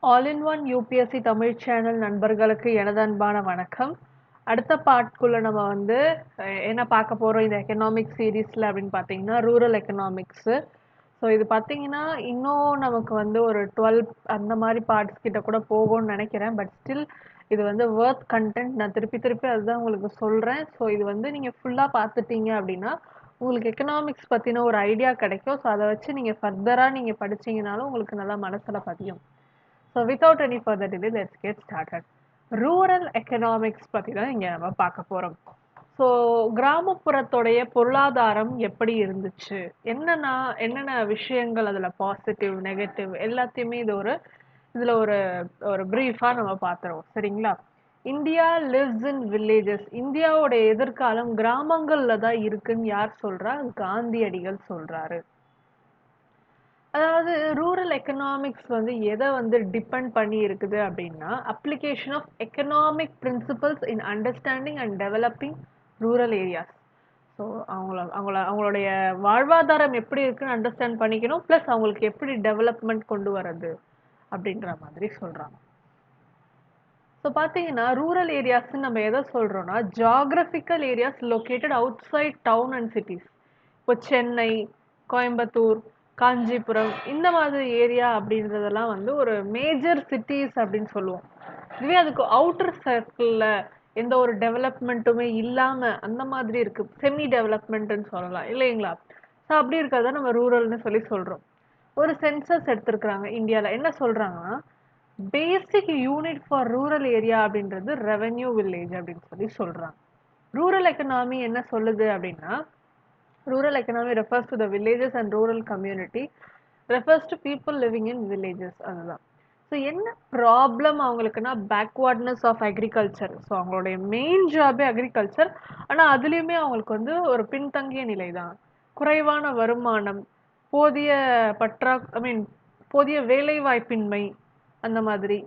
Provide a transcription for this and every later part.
All in one UPSC Tamil channel நண்பர்களுக்கு எனது அன்பான வணக்கம். அடுத்த பார்ட்குள்ள நம்ம வந்து என்ன பார்க்க போறோம் இந்த எக்கனாமிக் சீரீஸ்ல அப்படின்னு பார்த்தீங்கன்னா ரூரல் எக்கனாமிக்ஸு. ஸோ இது பார்த்தீங்கன்னா இன்னும் நமக்கு வந்து ஒரு 12 அந்த மாதிரி பார்ட்ஸ் கிட்ட கூட போகும்னு நினைக்கிறேன். பட் ஸ்டில் இது வந்து ஒர்த் கண்டென்ட். நான் திருப்பி திருப்பி அதுதான் உங்களுக்கு சொல்கிறேன். ஸோ இது வந்து நீங்கள் ஃபுல்லாக பார்த்துட்டீங்க அப்படின்னா உங்களுக்கு எக்கனாமிக்ஸ் பற்றின ஒரு ஐடியா கிடைக்கும். ஸோ அதை வச்சு நீங்கள் ஃபர்தராக நீங்கள் படிச்சீங்கனாலும் உங்களுக்கு நல்லா மனசில் பதியும். So without any further delay, let's get started. Rural economics பற்றி தான் இங்கே நம்ம பார்க்க போகிறோம். ஸோ கிராமப்புறத்துடைய பொருளாதாரம் எப்படி இருந்துச்சு, என்னென்ன விஷயங்கள் அதில் பாசிட்டிவ் நெகட்டிவ் எல்லாத்தையுமே இதில் ஒரு ஒரு ப்ரீஃபாக நம்ம பார்த்துருவோம். சரிங்களா? India lives in villages. இந்தியாவோட எதிர்காலம் கிராமங்களில் தான் இருக்குன்னு யார் சொல்கிறா? காந்தியடிகள் சொல்கிறாரு. அதாவது ரூரல் எக்கனாமிக்ஸ் வந்து எதை வந்து டிபெண்ட் பண்ணி இருக்குது அப்படின்னா application of economic principles in understanding and developing rural areas. So அவங்களுடைய வாழ்வாதாரம் எப்படி இருக்குன்னு அண்டர்ஸ்டாண்ட் பண்ணிக்கணும், ப்ளஸ் அவங்களுக்கு எப்படி டெவலப்மெண்ட் கொண்டு வர்றது அப்படின்ற மாதிரி சொல்கிறாங்க. ஸோ பார்த்தீங்கன்னா ரூரல் ஏரியாஸ்ன்னு நம்ம எதை சொல்கிறோன்னா geographical areas located outside town and cities. இப்போ சென்னை, கோயம்புத்தூர், காஞ்சிபுரம் இந்த மாதிரி ஏரியா அப்படின்றதெல்லாம் வந்து ஒரு மேஜர் சிட்டிஸ் அப்படின்னு சொல்லுவோம். இதுவே அதுக்கு அவுட்டர் சர்க்கிளில் எந்த ஒரு டெவலப்மெண்ட்டுமே இல்லாமல் அந்த மாதிரி இருக்கு, செமி டெவலப்மெண்ட்டுன்னு சொல்லலாம் இல்லைங்களா? ஸோ அப்படி இருக்கிறத நம்ம ரூரல்னு சொல்லி சொல்கிறோம். ஒரு சென்சஸ் எடுத்திருக்கிறாங்க இந்தியாவில். என்ன சொல்கிறாங்கன்னா பேசிக் யூனிட் ஃபார் ரூரல் ஏரியா அப்படின்றது ரெவென்யூ வில்லேஜ் அப்படின்னு சொல்லி சொல்கிறாங்க. ரூரல் எக்கனாமி என்ன சொல்லுது அப்படின்னா rural economy refers to the villages and rural community, refers to people living in villages. அதுதான். ஸோ என்ன ப்ராப்ளம் அவங்களுக்குன்னா பேக்வர்ட்னஸ் ஆஃப் அக்ரிகல்ச்சர். ஸோ அவங்களுடைய மெயின் ஜாபே அக்ரிகல்ச்சர். ஆனால் அதுலேயுமே அவங்களுக்கு வந்து ஒரு பின்தங்கிய நிலை தான். குறைவான வருமானம், போதிய போதிய வேலை வாய்ப்பின்மை, அந்த மாதிரி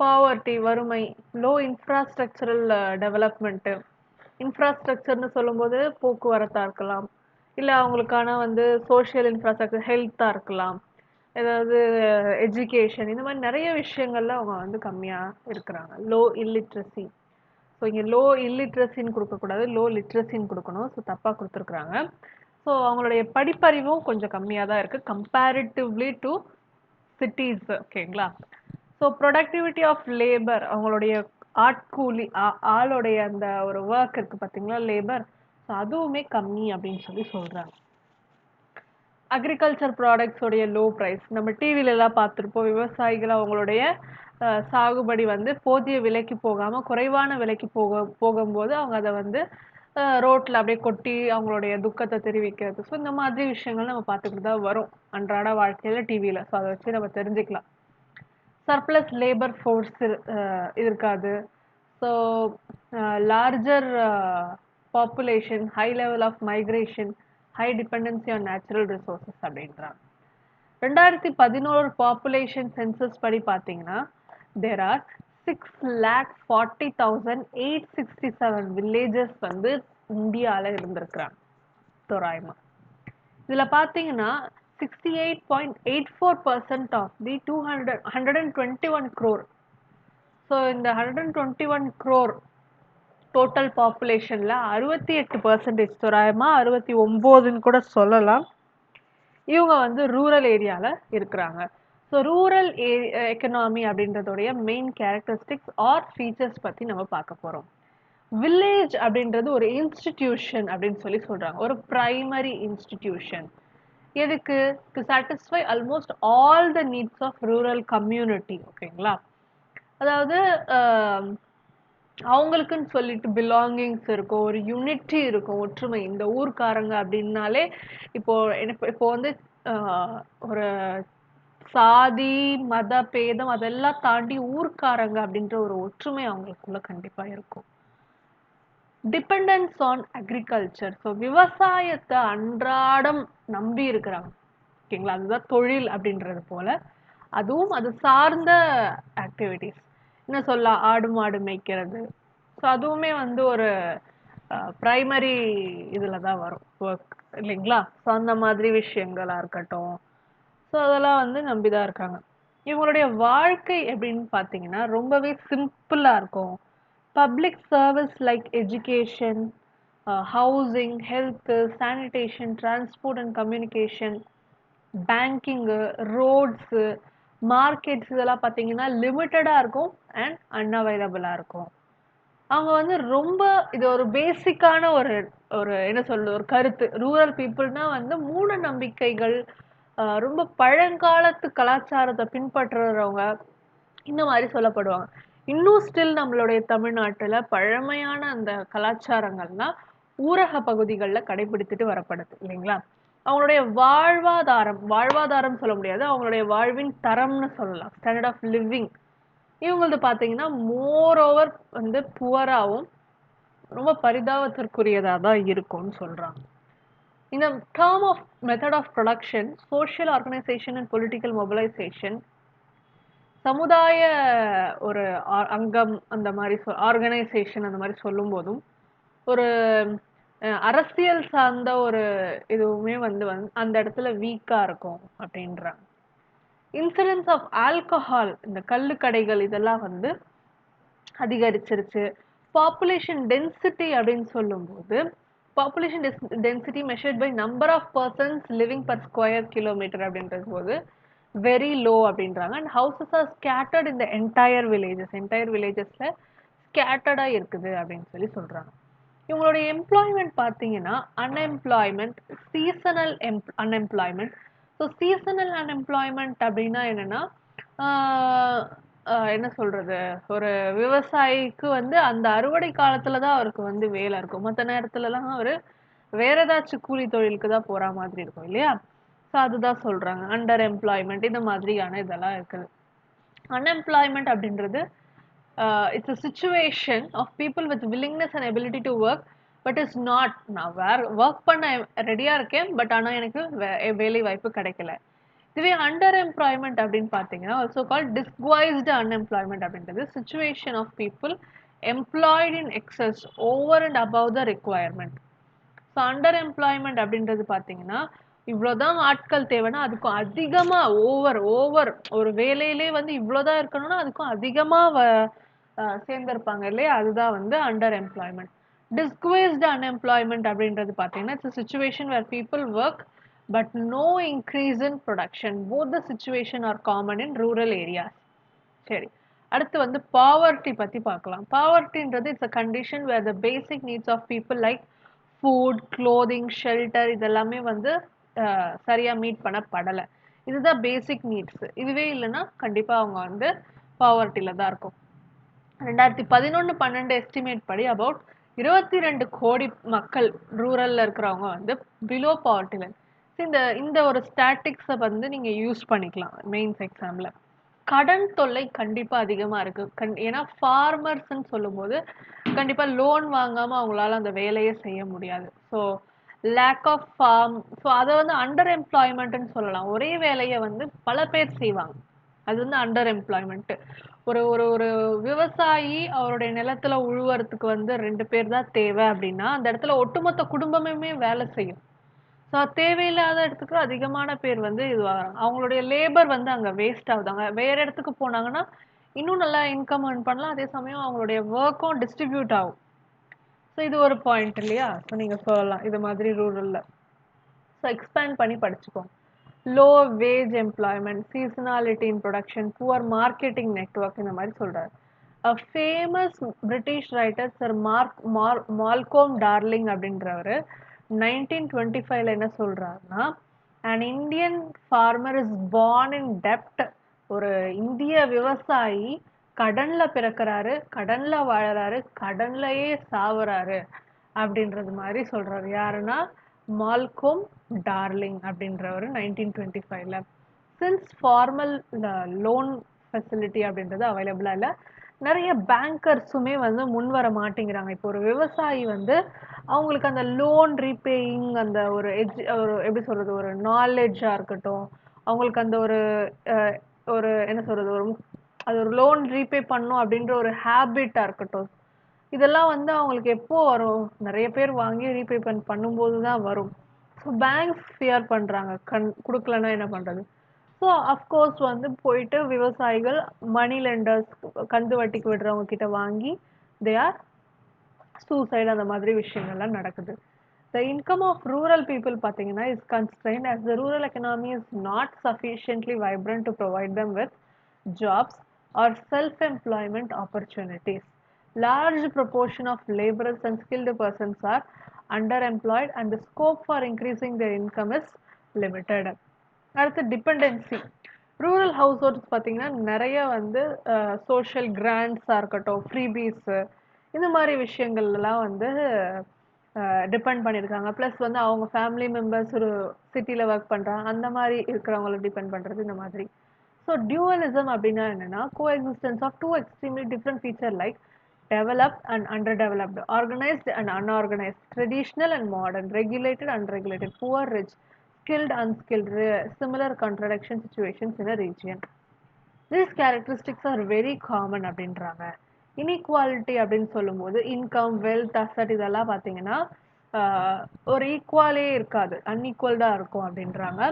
பாவர்ட்டி வறுமை, லோ இன்ஃப்ராஸ்ட்ரக்சரல் டெவலப்மெண்ட்டு. இன்ஃப்ராஸ்ட்ரக்சர்னு சொல்லும்போது போக்குவரத்தாக இருக்கலாம், இல்லை அவங்களுக்கான வந்து சோஷியல் இன்ஃப்ராஸ்ட்ரக்சர் ஹெல்த்தாக இருக்கலாம், ஏதாவது எஜுகேஷன், இந்த மாதிரி நிறைய விஷயங்கள்ல அவங்க வந்து கம்மியாக இருக்கிறாங்க. Low illiteracy. ஸோ இங்கே லோ இல்லிட்ரஸின்னு கொடுக்கக்கூடாது, லோ லிட்ரஸின்னு கொடுக்கணும். ஸோ தப்பாக கொடுத்துருக்குறாங்க. ஸோ அவங்களுடைய படிப்பறிவும் கொஞ்சம் கம்மியாக தான் இருக்குது கம்பேரிட்டிவ்லி டு சிட்டிஸ். ஓகேங்களா? ஸோ ப்ரொடக்டிவிட்டி ஆஃப் லேபர், அவங்களுடைய ஆட்கூலி ஆளுடைய அந்த ஒரு ஒர்க் இருக்குது பார்த்தீங்களா, லேபர், ஸோ அதுவுமே கம்மி அப்படின்னு சொல்லி சொல்கிறாங்க. அக்ரிகல்ச்சர் ப்ராடக்ட்ஸோடைய லோ ப்ரைஸ், நம்ம டிவிலெலாம் பார்த்துருப்போம். விவசாயிகள் அவங்களுடைய சாகுபடி வந்து போதிய விலைக்கு போகாமல் குறைவான விலைக்கு போகும்போது அவங்க அதை வந்து ரோட்டில் அப்படியே கொட்டி அவங்களுடைய துக்கத்தை தெரிவிக்கிறது. ஸோ இந்த மாதிரி விஷயங்கள் நம்ம பார்த்துக்கிட்டு தான் வரும் அன்றாட வாழ்க்கையில் டிவியில். ஸோ அதை வச்சு நம்ம தெரிஞ்சுக்கலாம். சர்ப்ளஸ் லேபர் ஃபோர்ஸ் இருக்காது. So larger population, high level of migration, high dependency on natural resources அப்படின்றாங்க. 2011 பாப்புலேஷன் சென்சஸ் படி பார்த்தீங்கன்னா தேர் ஆர் 6,40,867 வில்லேஜஸ் வந்து இந்தியாவில் இருந்திருக்கிறாங்க தோராயமாக. இதில் பார்த்தீங்கன்னா 68.84% ஆஃப் தி 121 crore. ஸோ இந்த 121 crore டோட்டல் பாப்புலேஷனில் 68% தோராயமாக 69ன்னு கூட சொல்லலாம், இவங்க வந்து ரூரல் ஏரியாவில் இருக்கிறாங்க. ஸோ ரூரல் எக்கனாமி அப்படின்றதோடைய மெயின் கேரக்டரிஸ்டிக்ஸ் ஆர் ஃபீச்சர்ஸ் பற்றி நம்ம பார்க்க போகிறோம். வில்லேஜ் அப்படின்றது ஒரு இன்ஸ்டிடியூஷன் அப்படின்னு சொல்லி சொல்கிறாங்க, ஒரு ப்ரைமரி இன்ஸ்டிடியூஷன். எதுக்கு? To satisfy almost all the needs of rural community. ஓகேங்களா? அதாவது அவங்களுக்குன்னு சொல்லிட்டு பிலாங்கிங்ஸ் இருக்கும், ஒரு யூனிட்டி இருக்கும், ஒற்றுமை. இந்த ஊர்க்காரங்க அப்படின்னாலே இப்போ வந்து ஒரு சாதி மத பேதம் அதெல்லாம் தாண்டி ஊர்க்காரங்க அப்படின்ற ஒரு ஒற்றுமை அவங்களுக்குள்ள கண்டிப்பா இருக்கும். Dependence on agriculture. ஸோ விவசாயத்தை அன்றாடம் நம்பி இருக்கிறாங்க. ஓகேங்களா? அதுதான் தொழில் அப்படின்றது போல அதுவும் அது சார்ந்த ஆக்டிவிட்டிஸ். என்ன சொல்லலாம், ஆடு மாடு மேய்க்கிறது. ஸோ அதுவுமே வந்து ஒரு ப்ரைமரி இதில் தான் வரும் ஒர்க் இல்லைங்களா? ஸோ அந்த மாதிரி விஷயங்களாக இருக்கட்டும். ஸோ அதெல்லாம் வந்து நம்பி தான் இருக்காங்க. இவங்களுடைய வாழ்க்கை எப்படின்னு பார்த்தீங்கன்னா ரொம்பவே சிம்பிளா இருக்கும். Public service like education, housing, health, sanitation, transport and communication, banking, roads, markets இதெல்லாம் பார்த்தீங்கன்னா லிமிட்டடா இருக்கும் அண்ட் அன்அவைலபிளா இருக்கும். அவங்க வந்து ரொம்ப இது ஒரு பேசிக்கான ஒரு ஒரு என்ன சொல்றது ஒரு கருத்து. ரூரல் பீப்புள்னா வந்து மூட நம்பிக்கைகள், ரொம்ப பழங்காலத்து கலாச்சாரத்தை பின்பற்றுறவங்க இந்த மாதிரி சொல்லப்படுவாங்க. இன்னும் ஸ்டில் நம்மளுடைய தமிழ்நாட்டுல பழமையான அந்த கலாச்சாரங்கள்லாம் ஊரக பகுதிகளில் கடைபிடித்துட்டு வரப்படுது இல்லைங்களா? அவங்களுடைய வாழ்வாதாரம் சொல்ல முடியாது, அவங்களுடைய வாழ்வின் தரம்னு சொல்லலாம், ஸ்டாண்டர்ட் ஆஃப் லிவிங். இவங்களது பார்த்தீங்கன்னா மோர் ஓவர் வந்து புவராகவும் ரொம்ப பரிதாபத்திற்குரியதா தான் இருக்கும்னு சொல்றாங்க. இந்த term of method of production, social organisation and political mobilisation, சமுதாய ஒரு அங்கம் அந்த மாதிரி ஆர்கனைசேஷன் அந்த மாதிரி சொல்லும் போதும் ஒரு அரசியல் சார்ந்த ஒரு இதுவுமே வந்து அந்த இடத்துல வீக்கா இருக்கும் அப்படின்றாங்க. இன்சிடென்ஸ் ஆஃப் ஆல்கஹால், இந்த கள்ளுக்கடைகள் இதெல்லாம் வந்து அதிகரிச்சிருச்சு. பாப்புலேஷன் டென்சிட்டி அப்படின்னு சொல்லும்போது population density measured by number of persons living per square kilometre அப்படின்றது போது வெரி லோ அப்படின்றாங்க. அண்ட் ஹவுசஸ் ஆர் ஸ்கேட்டர்ட் இந்த என்டையர் வில்லேஜஸ்ல ஸ்கேட்டர்டா இருக்குது அப்படின்னு சொல்லி சொல்றாங்க. இவங்களுடைய எம்ப்ளாய்மெண்ட் பார்த்தீங்கன்னா unemployment, seasonal unemployment. So seasonal unemployment அப்படின்னா என்னன்னா, ஆஹ் என்ன சொல்றது, ஒரு விவசாயிக்கு வந்து அந்த அறுவடை காலத்துல தான் அவருக்கு வந்து வேலை இருக்கும், மற்ற நேரத்துலலாம் அவரு வேற ஏதாச்சும் கூலி தொழிலுக்கு தான் போற மாதிரி இருக்கும் இல்லையா? ஸோ அதுதான் சொல்றாங்க அண்டர் எம்ப்ளாய்மெண்ட், இந்த மாதிரியான இதெல்லாம் இருக்குது. Unemployment அப்படின்றது it's a situation of people with willingness and ability to work but is not, நான் ஒர்க் பண்ண ரெடியா இருக்கேன் பட் ஆனா எனக்கு வேலை வாய்ப்பு கிடைக்கல. இதுவே அண்டர் எம்ப்ளாய்மெண்ட் அப்படின்னு பார்த்தீங்கன்னா ஆல்சோ கால் டிஸ்குவைஸ்டு அன்எம்ப்ளாய்மெண்ட் அப்படின்றது situation of people employed in excess over and above the requirement. So under employment அப்படின்றது பார்த்தீங்கன்னா இவ்வளோதான் ஆட்கள் தேவைன்னா அதுக்கும் அதிகமா ஓவர் ஓவர் ஒரு வேலையிலே வந்து இவ்வளோதான் இருக்கணும்னா அதுக்கும் அதிகமா சேர்ந்திருப்பாங்க இல்லையா? அதுதான் வந்து அண்டர் எம்ப்ளாய்மெண்ட். டிஸ்குவேஸ்டு அன்எம்ப்ளாய்மெண்ட் அப்படின்றது பார்த்தீங்கன்னா it's situation where people work but no increase in production. Both the situation are common in rural areas. சரி, அடுத்து வந்து பாவர்ட்டி பத்தி பார்க்கலாம். பாவர்ட்டின்றது it's a condition where the basic needs of people like food, clothing, shelter இதெல்லாமே வந்து சரியா meet பண்ணப்படலை. இதுதான் பேசிக் நீட்ஸ். இதுவே இல்லைன்னா கண்டிப்பா அவங்க வந்து பாவர்ட்டில தான் இருக்கும். 2011-12 எஸ்டிமேட் படி அபவுட் 22 கோடி மக்கள் ரூரல்ல இருக்கிறவங்க வந்து பிலோ பாவர்ட்டி லைன். இந்த இந்த ஒரு ஸ்டாட்டிக்ஸை வந்து நீங்க யூஸ் பண்ணிக்கலாம் மெயின்ஸ் எக்ஸாம்ல. கடன் தொல்லை கண்டிப்பா அதிகமா இருக்கு. ஏன்னா ஃபார்மர்ஸ்ன்னு சொல்லும்போது கண்டிப்பா லோன் வாங்காம அவங்களால அந்த வேலையை செய்ய முடியாது. So lack of farm, so அதை வந்து அண்டர் எம்ப்ளாய்மெண்ட்னு சொல்லலாம். ஒரே வேலையை வந்து பல பேர் செய்வாங்க, அது வந்து அண்டர் எம்ப்ளாய்மெண்ட். ஒரு ஒரு ஒரு விவசாயி அவருடைய நிலத்துல உழுவறதுக்கு வந்து 2 பேர் தான் தேவை அப்படின்னா அந்த இடத்துல ஒட்டுமொத்த குடும்பமுமே வேலை செய்யும். ஸோ தேவையில்லாத இடத்துக்கு அதிகமான பேர் வந்து இதுவாகிறாங்க. அவங்களுடைய லேபர் வந்து அங்கே வேஸ்ட் ஆகுதாங்க. வேற இடத்துக்கு போனாங்கன்னா இன்னும் நல்லா இன்கம் earn பண்ணலாம், அதே சமயம் அவங்களுடைய ஒர்க்கும் டிஸ்ட்ரிபியூட் ஆகும். ஸோ இது ஒரு பாயிண்ட் இல்லையா? ஸோ நீங்கள் சொல்லலாம் இது மாதிரி ரூரலில். ஸோ எக்ஸ்பேண்ட் பண்ணி படிச்சுக்கோங்க. Low wage employment, seasonality in production, poor marketing network, இந்த மாதிரி சொல்கிறார். A famous British writer Sir Malcolm Darling அப்படின்றவர் 1925 என்ன சொல்றாருன்னா, an Indian farmer is born in டெப்ட். ஒரு இந்திய விவசாயி கடன்ல பிறக்கிறாரு, கடன்ல வாழறாரு, கடன்லயே சாவுறாரு அப்படின்றது மாதிரி சொல்றாரு. யாருன்னா மால்கோம் டார்லிங் அப்படின்றவர் 1925ல. சின்ஸ் ஃபார்மல் லோன் ஃபெசிலிட்டி அப்படின்றது அவைலபிளா இல்லை, நிறைய பேங்கர்ஸுமே வந்து முன் வர மாட்டேங்கிறாங்க. இப்போ ஒரு விவசாயி வந்து அவங்களுக்கு அந்த லோன் ரீபேயிங் அந்த ஒரு எப்படி சொல்றது ஒரு நாலேஜா இருக்கட்டும், அவங்களுக்கு அந்த ஒரு ஒரு என்ன சொல்றது ஒரு அது ஒரு லோன் ரீபே பண்ணும் அப்படின்ற ஒரு ஹேபிட்டா இருக்கட்டும், இதெல்லாம் வந்து அவங்களுக்கு எப்போ வரும்? நிறைய பேர் வாங்கி ரீபே பண்ணும்போது தான் வரும். ஸோ பேங்க்ஸ் ஃபியர் பண்றாங்க, கொடுக்கலன்னா என்ன பண்றது? ஸோ அஃப்கோர்ஸ் வந்து போயிட்டு விவசாயிகள் மணி லெண்டர்ஸ் கந்து வட்டிக்கு விடுறவங்க கிட்ட வாங்கி தே ஆர் சூசைட் அந்த மாதிரி விஷயங்கள்லாம் நடக்குது. The income of rural people பார்த்தீங்கன்னா is constrained as the rural economy is not sufficiently vibrant to provide them with jobs or self-employment opportunities. Large proportion of laborers and skilled persons are underemployed and the scope for increasing their income is limited. அடுத்து dependency. Rural house holds பார்த்தீங்கன்னா நிறைய வந்து social கிராண்ட்ஸாக இருக்கட்டும், ஃப்ரீபீஸு இந்த மாதிரி விஷயங்கள்லாம் வந்து depend பண்ணியிருக்காங்க. ப்ளஸ் வந்து அவங்க ஃபேமிலி மெம்பர்ஸ் ஒரு சிட்டியில் ஒர்க் பண்ணுறாங்க, அந்த மாதிரி இருக்கிறவங்கள டிபெண்ட் பண்ணுறது இந்த மாதிரி. ஸோ டியூவலிசம் அப்படின்னா என்னன்னா coexistence of two extremely different feature like developed and underdeveloped, organized and unorganized, traditional and modern, regulated, unregulated, poor, rich, skilled, unskilled, similar contradiction situations in a region. These characteristics are very common அப்படின்றாங்க. Inequality அப்படின்னு சொல்லும்போது income, wealth, asset இதெல்லாம் பார்த்தீங்கன்னா ஒரு ஈக்குவலே இருக்காது, அன்இக்குவல்டாக இருக்கும் அப்படின்றாங்க.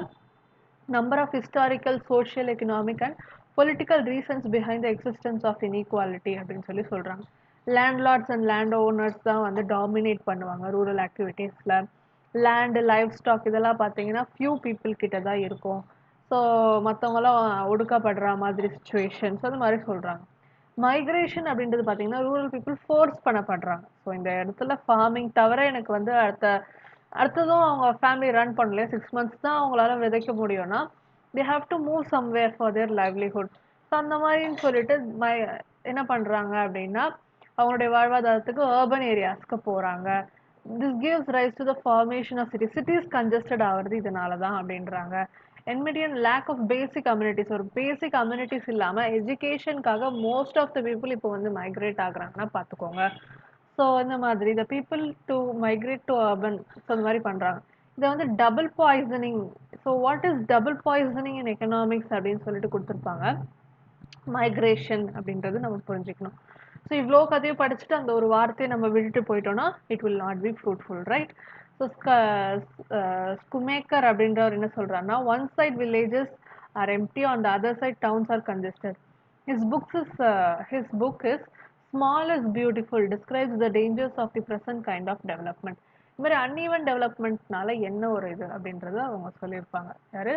Number of historical, social, economic and political reasons behind the existence of inequality அப்படின்னு சொல்லி சொல்றாங்க. லேண்ட்லார்ட்ஸ் அண்ட் லேண்ட் ஓனர்ஸ் தான் வந்து டாமினேட் பண்ணுவாங்க ரூரல் ஆக்டிவிட்டீஸில். லேண்டு, லைஃப் ஸ்டாக் இதெல்லாம் பார்த்தீங்கன்னா ஃபியூ பீப்புள் கிட்ட தான் இருக்கும். ஸோ மற்றவங்களாம் ஒடுக்கப்படுற மாதிரி சுச்சுவேஷன்ஸ் அந்த மாதிரி சொல்கிறாங்க. மைக்ரேஷன் அப்படின்றது பார்த்தீங்கன்னா ரூரல் பீப்புள் ஃபோர்ஸ் பண்ணப்படுறாங்க. ஸோ இந்த இடத்துல ஃபார்மிங் தவிர எனக்கு வந்து அடுத்ததும் அவங்க ஃபேமிலி ரன் பண்ணலையே 6 months தான் அவங்களால விதைக்க முடியும்னா they have to move somewhere for their livelihood. So அந்த மாதிரின்னு சொல்லிட்டு என்ன பண்ணுறாங்க அப்படின்னா அவங்களுடைய வாழ்வாதாரத்துக்கு அர்பன் ஏரியாஸ்க்கு போகிறாங்க. This gives rise to the formation of cities congested ஆகிறது இதனால தான் அப்படின்றாங்க. என்மிடியன் லேக் ஆஃப் பேசிக் கம்யூனிட்டிஸ், ஒரு பேசிக் கம்யூனிட்டிஸ் இல்லாமல் எஜுகேஷனுக்காக மோஸ்ட் ஆஃப் த பீப்புள் இப்போ வந்து மைக்ரேட் ஆகுறாங்கன்னா பார்த்துக்கோங்க. ஸோ இந்த மாதிரி the people to migrate to urban so இந்த மாதிரி பண்ணுறாங்க. இதை வந்து double poisoning. So what is double poisoning in economics அப்படின்னு சொல்லிட்டு கொடுத்துருப்பாங்க. மைக்ரேஷன் அப்படின்றது நம்ம புரிஞ்சுக்கணும். ஸோ இவ்வளோ கதையும் படிச்சுட்டு அந்த ஒரு வார்த்தையை நம்ம விட்டுட்டு போயிட்டோம்னா it will not be fruitful, right? So Schumacher அப்படின்றவர் என்ன சொல்கிறாருன்னா one side villages are empty, on the other side towns are congested. His book is Small is Beautiful describes the dangers of the present kind of development. இது மாதிரி uneven டெவலப்மெண்ட்னால என்ன ஒரு இது அப்படின்றத அவங்க சொல்லியிருப்பாங்க. யாரு?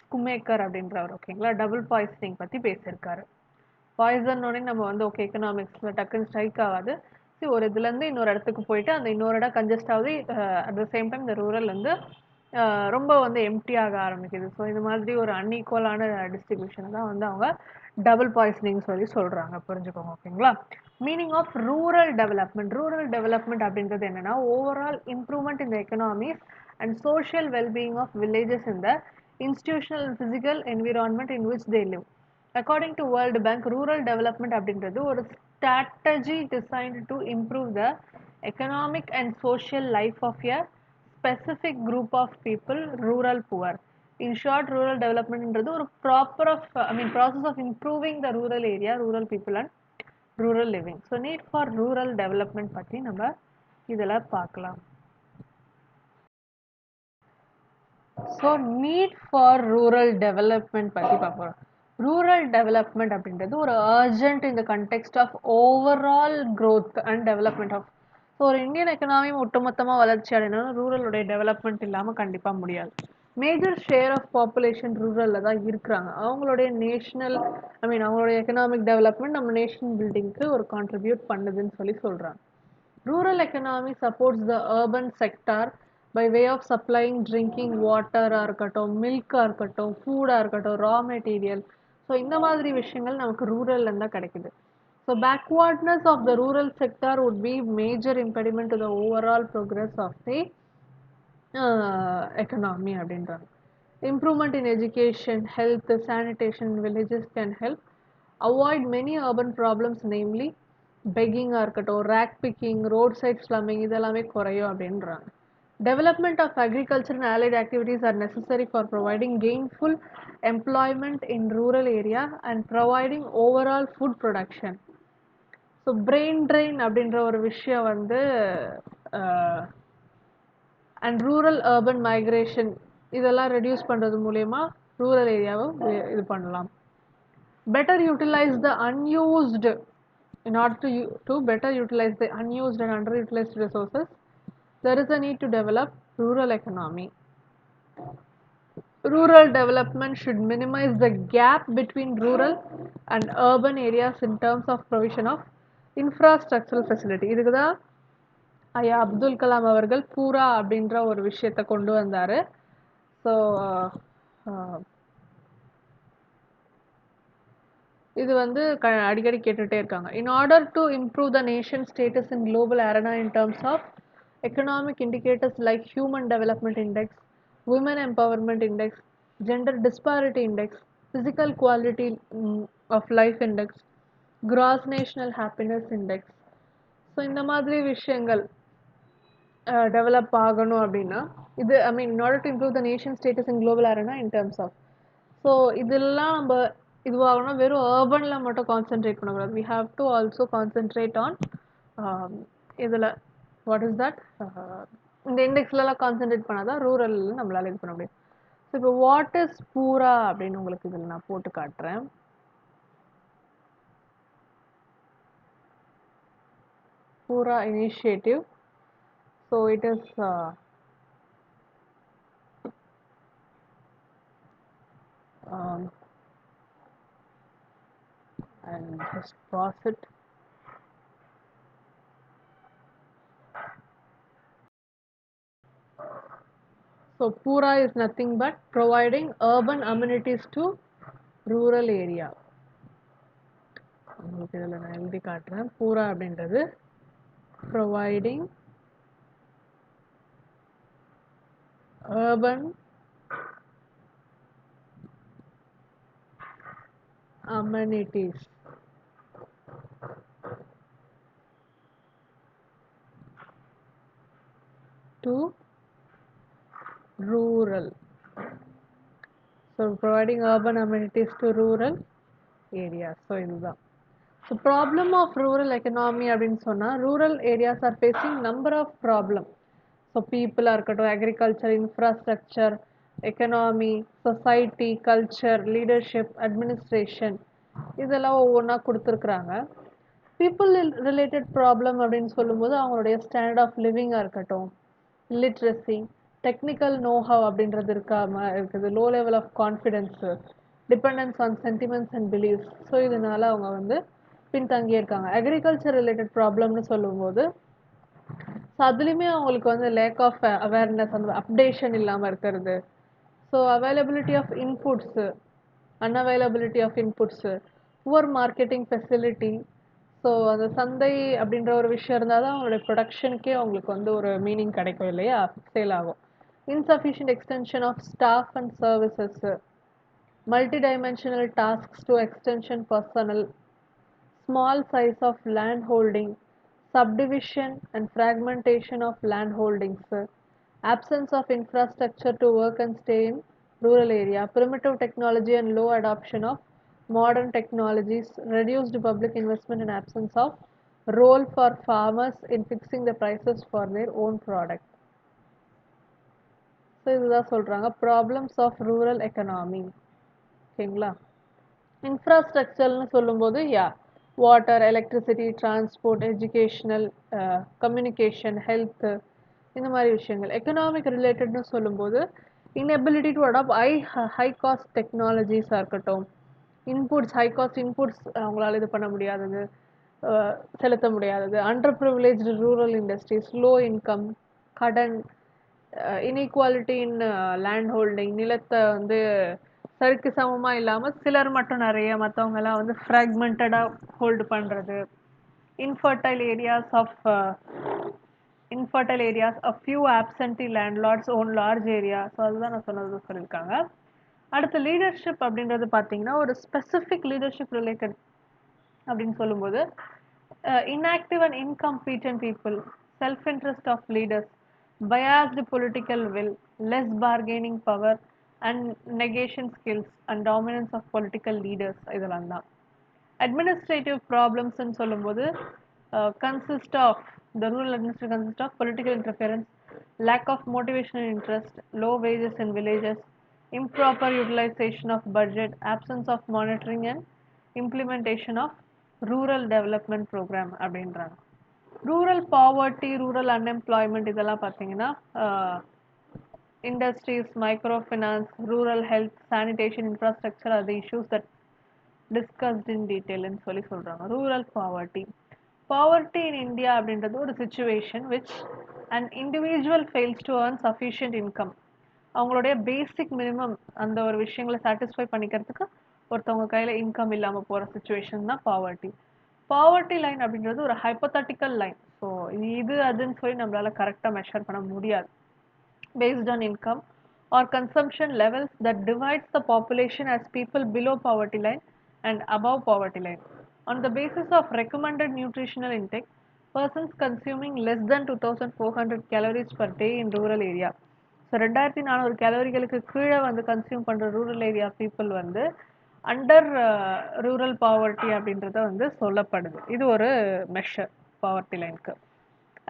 ஸ்குமேக்கர் அப்படின்றவர். ஓகேங்களா? டபுள் பாய்சனிங் பற்றி பேசியிருக்காரு. பாய்சன்னோடனே நம்ம வந்து ஓகே எக்கனாமிக்ஸில் டக்குன்னு ஸ்ட்ரைக் ஆகாது. ஒரு இதுலேருந்து இன்னொரு இடத்துக்கு போயிட்டு அந்த இன்னொரு இடம் கன்ஜஸ்ட் ஆகுது. அட் த சேம் டைம் இந்த ரூரல் வந்து ரொம்ப வந்து எம்டி ஆக ஆரம்பிக்குது. ஸோ இந்த மாதிரி ஒரு அன்ஈக்குவலான டிஸ்ட்ரிபியூஷனை தான் வந்து அவங்க டபுள் பாய்சனிங் சொல்லி சொல்கிறாங்க. புரிஞ்சுக்கோங்க. ஓகேங்களா? Meaning of rural development. Rural development அப்படின்றது என்னன்னா overall improvement in the economies and social wellbeing of villages in the institutional and physical environment in which they live. According to World Bank, rural development அப்படின்றது ஒரு strategy designed to improve the economic and social life of a specific group of people, rural poor. In short, rural development ன்றது ஒரு process of improving the rural area, rural people and rural living. So need for rural development பத்தி நம்ம இதில் பார்க்கலாம். So need for rural development பற்றி பார்ப்போம். Rural development அப்படின்றது ஒரு அர்ஜென்ட் இந்த context of overall growth and development of. So ஒரு இந்தியன் எக்கனாமி ஒட்டுமொத்தமாக வளர்ச்சி அடையணும்னா ரூரலுடைய டெவலப்மெண்ட் இல்லாமல் கண்டிப்பாக முடியாது. மேஜர் ஷேர் ஆஃப் பாப்புலேஷன் ரூரலில் தான் இருக்கிறாங்க. அவங்களுடைய நேஷ்னல் அவங்களுடைய எக்கனாமிக் டெவலப்மெண்ட் நம்ம நேஷன் பில்டிங்க்கு ஒரு கான்ட்ரிபியூட் பண்ணுதுன்னு சொல்லி சொல்கிறாங்க. Rural economy supports the urban sector by way of supplying drinking water ஆ இருக்கட்டும், milk ஆ இருக்கட்டும், food ஆ இருக்கட்டும், raw material. ஸோ இந்த மாதிரி விஷயங்கள் நமக்கு ரூரல்லேருந்து தான் கிடைக்குது. So backwardness of the rural sector would be major impediment to the overall progress of the economy அப்படின்றாங்க. Improvement in education, health, sanitation in villages can help avoid many urban problems, namely begging ஆ இருக்கட்டும், rack picking, roadside slumming இதெல்லாமே குறையும் அப்படின்றாங்க. Development of agriculture and allied activities are necessary for providing gainful employment in rural area and providing overall food production. So brain train அப்படின்ற ஒரு விஷயம் வந்து and rural urban migration இதெல்லாம் reduce பண்ணுறது மூலயமா ரூரல் ஏரியாவை இது பண்ணலாம். Better utilize the unused in order to better utilize the unused and underutilized resources, there is a need to develop rural economy. Rural development should minimize the gap between rural and urban areas in terms of provision of infrastructural facility. இதுக்கு தான் ஐயா அப்துல் கலாம் அவர்கள் பூரா அப்படின்ற ஒரு விஷயத்தை கொண்டு வந்தார். ஸோ இது வந்து அடிக்கடி கேட்டுகிட்டே இருக்காங்க. In order to improve the nation's status in global arena in terms of economic indicators like Human Development Index, Women Empowerment Index, Gender Disparity Index, Physical Quality of Life Index, Gross National Happiness Index. So இந்த மாதிரி விஷயங்கள் develop ஆகணும் அப்படின்னா இது in order to improve the nation's status in global arena in terms of, so இதெல்லாம் நம்ம இதுவாகணும் வெறும் அர்பனில் மட்டும் கான்சென்ட்ரேட் பண்ணக்கூடாது. We have to also concentrate on இதில் வாட் இஸ் தட் இந்த இண்டெக்ஸ்லலாம் கான்சென்ட்ரேட் பண்ணால் தான் ரூரல் நம்மளால் இது பண்ண முடியும். ஸோ இப்போ வாட் இஸ் பூரா அப்படின்னு உங்களுக்கு இதில் நான் போட்டு காட்டுறேன். பூரா initiative. So it is and just pause it. So Pura is nothing but providing urban amenities to rural area. உங்களுக்கு இதில் நான் எழுதி காட்டுறேன். பூரா அப்படின்றது providing urban amenities to rural. So providing urban amenities to rural areas. So இதுதான். So problem of rural economy அப்படின்னு சொன்னா rural areas are facing number of problem. So people இருக்கட்டும், agriculture, infrastructure, economy, society, culture, leadership, administration இதெல்லாம் ஒவ்வொன்றா கொடுத்துருக்குறாங்க. people related problem அப்படின்னு சொல்லும்போது அவங்களுடைய ஸ்டாண்டர்ட் ஆஃப் லிவிங்காக இருக்கட்டும், லிட்ரஸி, டெக்னிக்கல் நோஹவ் அப்படின்றது இருக்காம இருக்குது, low level of confidence, dependence on sentiments and beliefs. So இதனால அவங்க வந்து பின்தங்கியே இருக்காங்க. அக்ரிகல்ச்சர் ரிலேட்டட் ப்ராப்ளம்னு சொல்லும்போது ஸோ அதுலேயுமே அவங்களுக்கு வந்து லேக் ஆஃப் அவேர்னஸ், அந்த அப்டேஷன் இல்லாமல் இருக்கிறது. So availability of inputs, unavailability of inputs, poor marketing facility. So அந்த சந்தை அப்படின்ற ஒரு விஷயம் இருந்தால் தான் அவங்களுடைய ப்ரொடக்ஷனுக்கே அவங்களுக்கு வந்து ஒரு மீனிங் கிடைக்கும் இல்லையா, சேல் ஆகும். Insufficient extension of staff and services, multi-dimensional tasks to extension personnel, small size of land holding, subdivision and fragmentation of land holdings, absence of infrastructure to work and stay in rural area, primitive technology and low adoption of modern technologies, reduced public investment and absence of role for farmers in fixing the prices for their own product. So இதுதான் சொல்கிறாங்க problems of rural economy. ஓகேங்களா. இன்ஃப்ராஸ்ட்ரக்சர்னு சொல்லும்போது water, electricity, transport, educational, communication, health, இந்த மாதிரி விஷயங்கள். Economic ரிலேட்டட்னு சொல்லும்போது inability to adapt high cost டெக்னாலஜிஸாக இருக்கட்டும், இன்புட்ஸ், ஹை காஸ்ட் இன்புட்ஸ் அவங்களால இது பண்ண முடியாதது, செலுத்த முடியாதது, under privileged rural industries, low income, கடன், இன்இக்வாலிட்டி இன் லேண்ட் ஹோல்டிங், நிலத்தை வந்து சரிக்கு சமமாக இல்லாமல் சிலர் மட்டும் நிறைய, மற்றவங்கெல்லாம் வந்து ஃப்ராக்மெண்டடாக ஹோல்டு பண்ணுறது, infertile areas of infertile areas, a few absentee landlords own large area. So அதுதான் நான் சொன்னது சொல்லியிருக்காங்க. அடுத்து லீடர்ஷிப் அப்படின்றது பார்த்தீங்கன்னா ஒரு ஸ்பெசிஃபிக் லீடர்ஷிப் ரிலேட்டட் அப்படின்னு சொல்லும்போது inactive and incompetent people, self-interest of leaders, biased political will, less bargaining power and negation skills and dominance of political leaders இதெல்லாம் தான். Administrative problems ன்னு சொல்லும்போது consist of the rural administration consist of political interference, lack of motivation and interest, low wages in villages, improper utilization of budget, absence of monitoring and implementation of rural development program அப்படின்றாங்க. Rural poverty, rural unemployment இதெல்லாம் பார்த்தீங்கன்னா industries, microfinance, rural health, sanitation, infrastructure are the issues that discussed in detail ன்னு சொல்லி சொல்றாங்க. Rural poverty, poverty in India அப்படின்றது ஒரு situation which an individual fails to earn sufficient income. அவங்களுடைய basic minimum அந்த ஒரு விஷயங்களை சாட்டிஸ்ஃபை பண்ணிக்கிறதுக்கு ஒருத்தவங்க கையில் இன்கம் இல்லாமல் போகிற சுச்சுவேஷன் தான் பாவர்ட்டி. பாவர்ட்டி லைன் அப்படின்றது ஒரு ஹைப்போதட்டிக்கல் லைன். ஸோ இது அதுன்னு சொல்லி நம்மளால கரெக்டாக மெஷர் பண்ண முடியாது. Based on income or consumption levels that divides the population as people below poverty line and above poverty line. On the basis of recommended nutritional intake, persons consuming less than 2400 calories per day in rural area. So 2400 கேலரிகளுக்கு கீழே வந்து consume பண்ணுற rural area people வந்து under rural poverty அப்படின்றத வந்து சொல்லப்படுது. இது ஒரு measure poverty லைனுக்கு.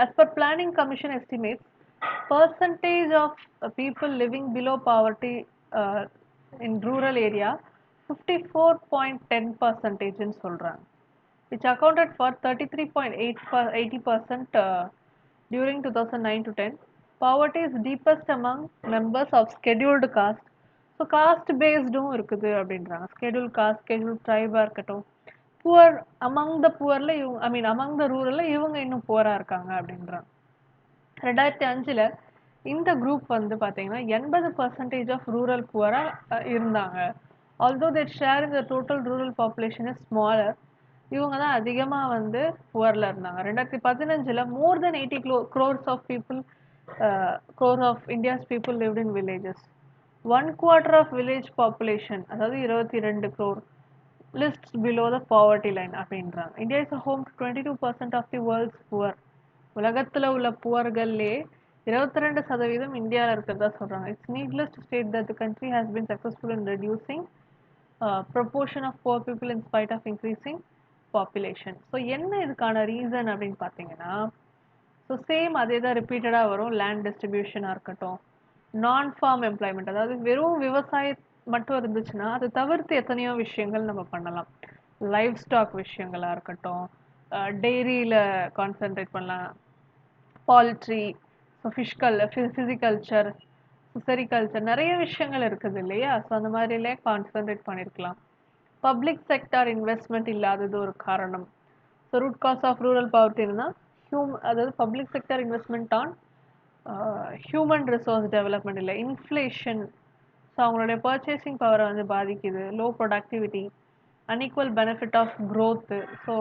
As per Planning Commission estimates, percentage of people living below poverty in rural area 54.10% ன்னு சொல்றாங்க, which accounted for 33.80% during 2009 to 10. Poverty is deepest among members of scheduled caste. So caste பேஸ்டும் இருக்குது அப்படின்றாங்க. Schedule cost, schedule ட்ரைபாக இருக்கட்டும், poor among the புவரில் இவங்க, ஐ மீன் among the ரூரலில் இவங்க இன்னும் புவராக இருக்காங்க அப்படின்றாங்க. 2005 இந்த குரூப் வந்து பார்த்தீங்கன்னா 80% ஆஃப் ரூரல் புவராக இருந்தாங்க. ஆல்தோ தட் ஷேர் இந்த total rural population is smaller, இவங்க தான் அதிகமாக வந்து புவரில் இருந்தாங்க. 2015 more than 80 crores of people, crores of India's people lived in villages. 1/4 of village population, அதாவது 22 crore list below the poverty line அப்படின்றாங்க. India is home to 22% of the world's poor. உலகத்தில் உள்ள புவர்கள்லே 22% இந்தியாவில் இருக்கிறதா சொல்கிறாங்க. It's needless to state that the country has been successful in reducing proportion of poor people in spite of increasing population. So என்ன இதுக்கான reason அப்படின்னு பார்த்தீங்கன்னா, ஸோ சேம் அதே தான் ரிப்பீட்டடாக வரும். லேண்ட் டிஸ்ட்ரிபியூஷனாக இருக்கட்டும், நான் ஃபார்ம் எம்ப்ளாய்மெண்ட், அதாவது வெறும் விவசாயம் மட்டும் இருந்துச்சுன்னா அதை தவிர்த்து எத்தனையோ விஷயங்கள் நம்ம பண்ணலாம். லைவ் ஸ்டாக் விஷயங்களாக இருக்கட்டும், டெய்ரியில் கான்சென்ட்ரேட் பண்ணலாம், பால்ட்ரி, ஃபிசிகல்ச்சர், செரிகல்ச்சர், நிறைய விஷயங்கள் இருக்குது இல்லையா. ஸோ அந்த மாதிரிலே கான்சென்ட்ரேட் பண்ணியிருக்கலாம். பப்ளிக் செக்டார் இன்வெஸ்ட்மெண்ட் இல்லாதது ஒரு காரணம். So root cause of rural பாவர்ட்டினா அதாவது public sector investment on human resource development இல்லை, இன்ஃப்ளேஷன். ஸோ அவங்களுடைய பர்ச்சேசிங் பவரை வந்து பாதிக்குது. Low productivity, unequal benefit of growth. So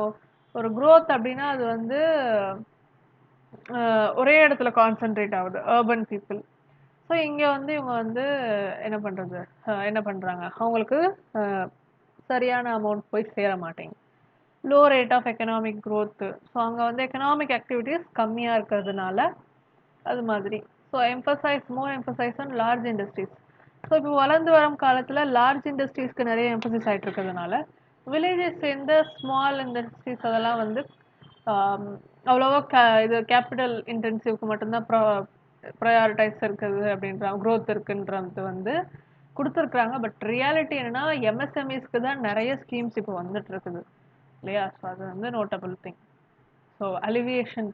ஒரு க்ரோத் அப்படின்னா அது வந்து ஒரே இடத்துல கான்சென்ட்ரேட் ஆகுது, அர்பன் பீப்புள். ஸோ இங்கே வந்து இவங்க வந்து என்ன பண்ணுறாங்க, அவங்களுக்கு சரியான அமௌண்ட் போய் சேர மாட்டேங்குது. Low rate of economic growth. So அங்கே வந்து எக்கனாமிக் ஆக்டிவிட்டீஸ் கம்மியாக இருக்கிறதுனால அது மாதிரி. So more emphasis on large industries. So இப்போ வளர்ந்து வரும் காலத்தில் லார்ஜ் இண்டஸ்ட்ரீஸ்க்கு நிறைய எம்பசைஸ் ஆகிட்டு இருக்கிறதுனால வில்லேஜஸ் சேர்ந்த ஸ்மால் இண்டஸ்ட்ரீஸ் அதெல்லாம் வந்து அவ்வளோவா இது கேபிட்டல் இன்டென்சிவ்க்கு மட்டும்தான் ப்ரையாரிட்டைஸ் இருக்குது அப்படின்ற க்ரோத் இருக்குன்றது வந்து கொடுத்துருக்குறாங்க. பட் ரியாலிட்டி என்னென்னா எம்எஸ்எம்இஸ்க்கு தான் நிறைய ஸ்கீம்ஸ் இப்போ வந்துட்டு இருக்குது இல்லையா. ஸோ அது வந்து நோட்டபிள் திங். ஸோ அலிவியேஷன்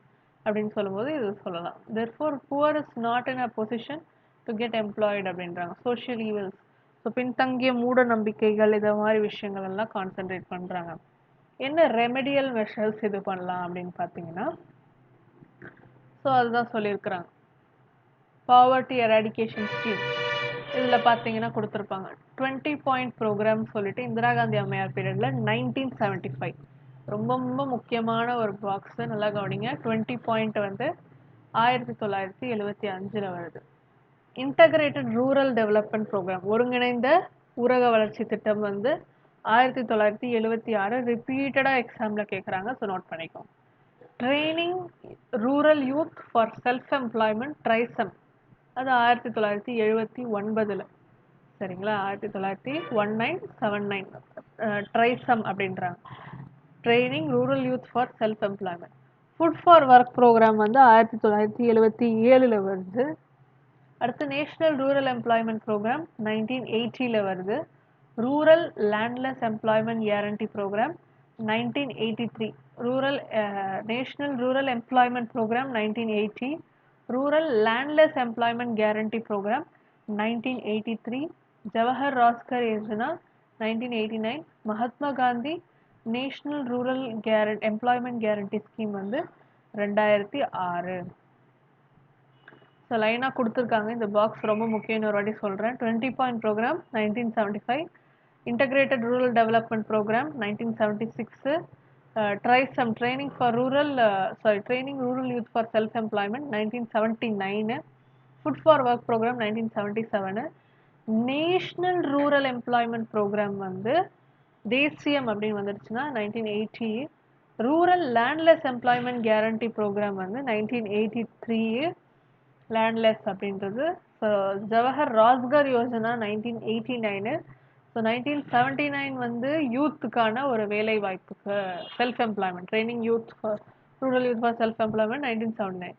அப்படின்னு சொல்லும்போது இது சொல்லலாம். Therefore poor is not in a position to get employed அப்படின்றாங்க. சோஷியல் ஈவல்ஸ், ஸோ பின்தங்கிய மூட நம்பிக்கைகள், இதை மாதிரி விஷயங்கள் எல்லாம் கான்சென்ட்ரேட் பண்ணுறாங்க. என்ன ரெமெடியல் மெஷர்ஸ் இது பண்ணலாம் அப்படின்னு பார்த்தீங்கன்னா, ஸோ அதுதான் சொல்லியிருக்கிறாங்க. பாவர்ட்டி எராடிகேஷன் ஸ்கீம் இதில் பார்த்தீங்கன்னா கொடுத்துருப்பாங்க 20 பாயிண்ட் ப்ரோக்ராம் சொல்லிட்டு இந்திரா காந்தி அம்மையார் பீரியடில் 1975. ரொம்ப ரொம்ப முக்கியமான ஒரு பாக்ஸு, நல்லா கவனிங்க. 20 பாயிண்ட் வந்து 1975 வருது. இன்டகிரேட்டட் ரூரல் டெவலப்மெண்ட் ப்ரோக்ராம், ஒருங்கிணைந்த ஊரக வளர்ச்சி திட்டம் வந்து 1976 ரிப்பீட்டடாக எக்ஸாமில் கேட்குறாங்க. ஸோ நோட் பண்ணிக்கோங்க. Training rural youth for self employment TRYSEM, அது 1979. சரிங்களா, 1979 ட்ரைசம் அப்படின்றாங்க. Training rural youth for self employment. Food for work programme வந்து 1977ல் வருது. அடுத்து நேஷனல் ரூரல் எம்ப்ளாய்மெண்ட் ப்ரோக்ராம் 1980ல் வருது. Rural landless employment guarantee programme 1983. National rural employment programme 1980. Rural landless employment guarantee programme 1983. Jawahar Rozgar Yojana 1989. Mahatma Gandhi national rural employment guarantee scheme வந்து 2006. So லைனாக கொடுத்துருக்காங்க. இந்த பாக்ஸ் ரொம்ப முக்கியம்னு ஒரு வாட்டி சொல்கிறேன். 20 point programme 1975. Integrated rural development programme 1976. Training rural youth for self employment 1979. Food for work programme 1977. National rural employment programme வந்து தேசியம் அப்படின்னு வந்துடுச்சுன்னா 1980. Rural landless employment guarantee programme வந்து 1983. லேண்ட்லெஸ் அப்படின்றது. ஸோ ஜவஹர் ராஸ்கர் யோஜனா 1989. ஸோ 1979 வந்து யூத்துக்கான ஒரு வேலை வாய்ப்புக்கு self employment training rural youth for self employment 1979.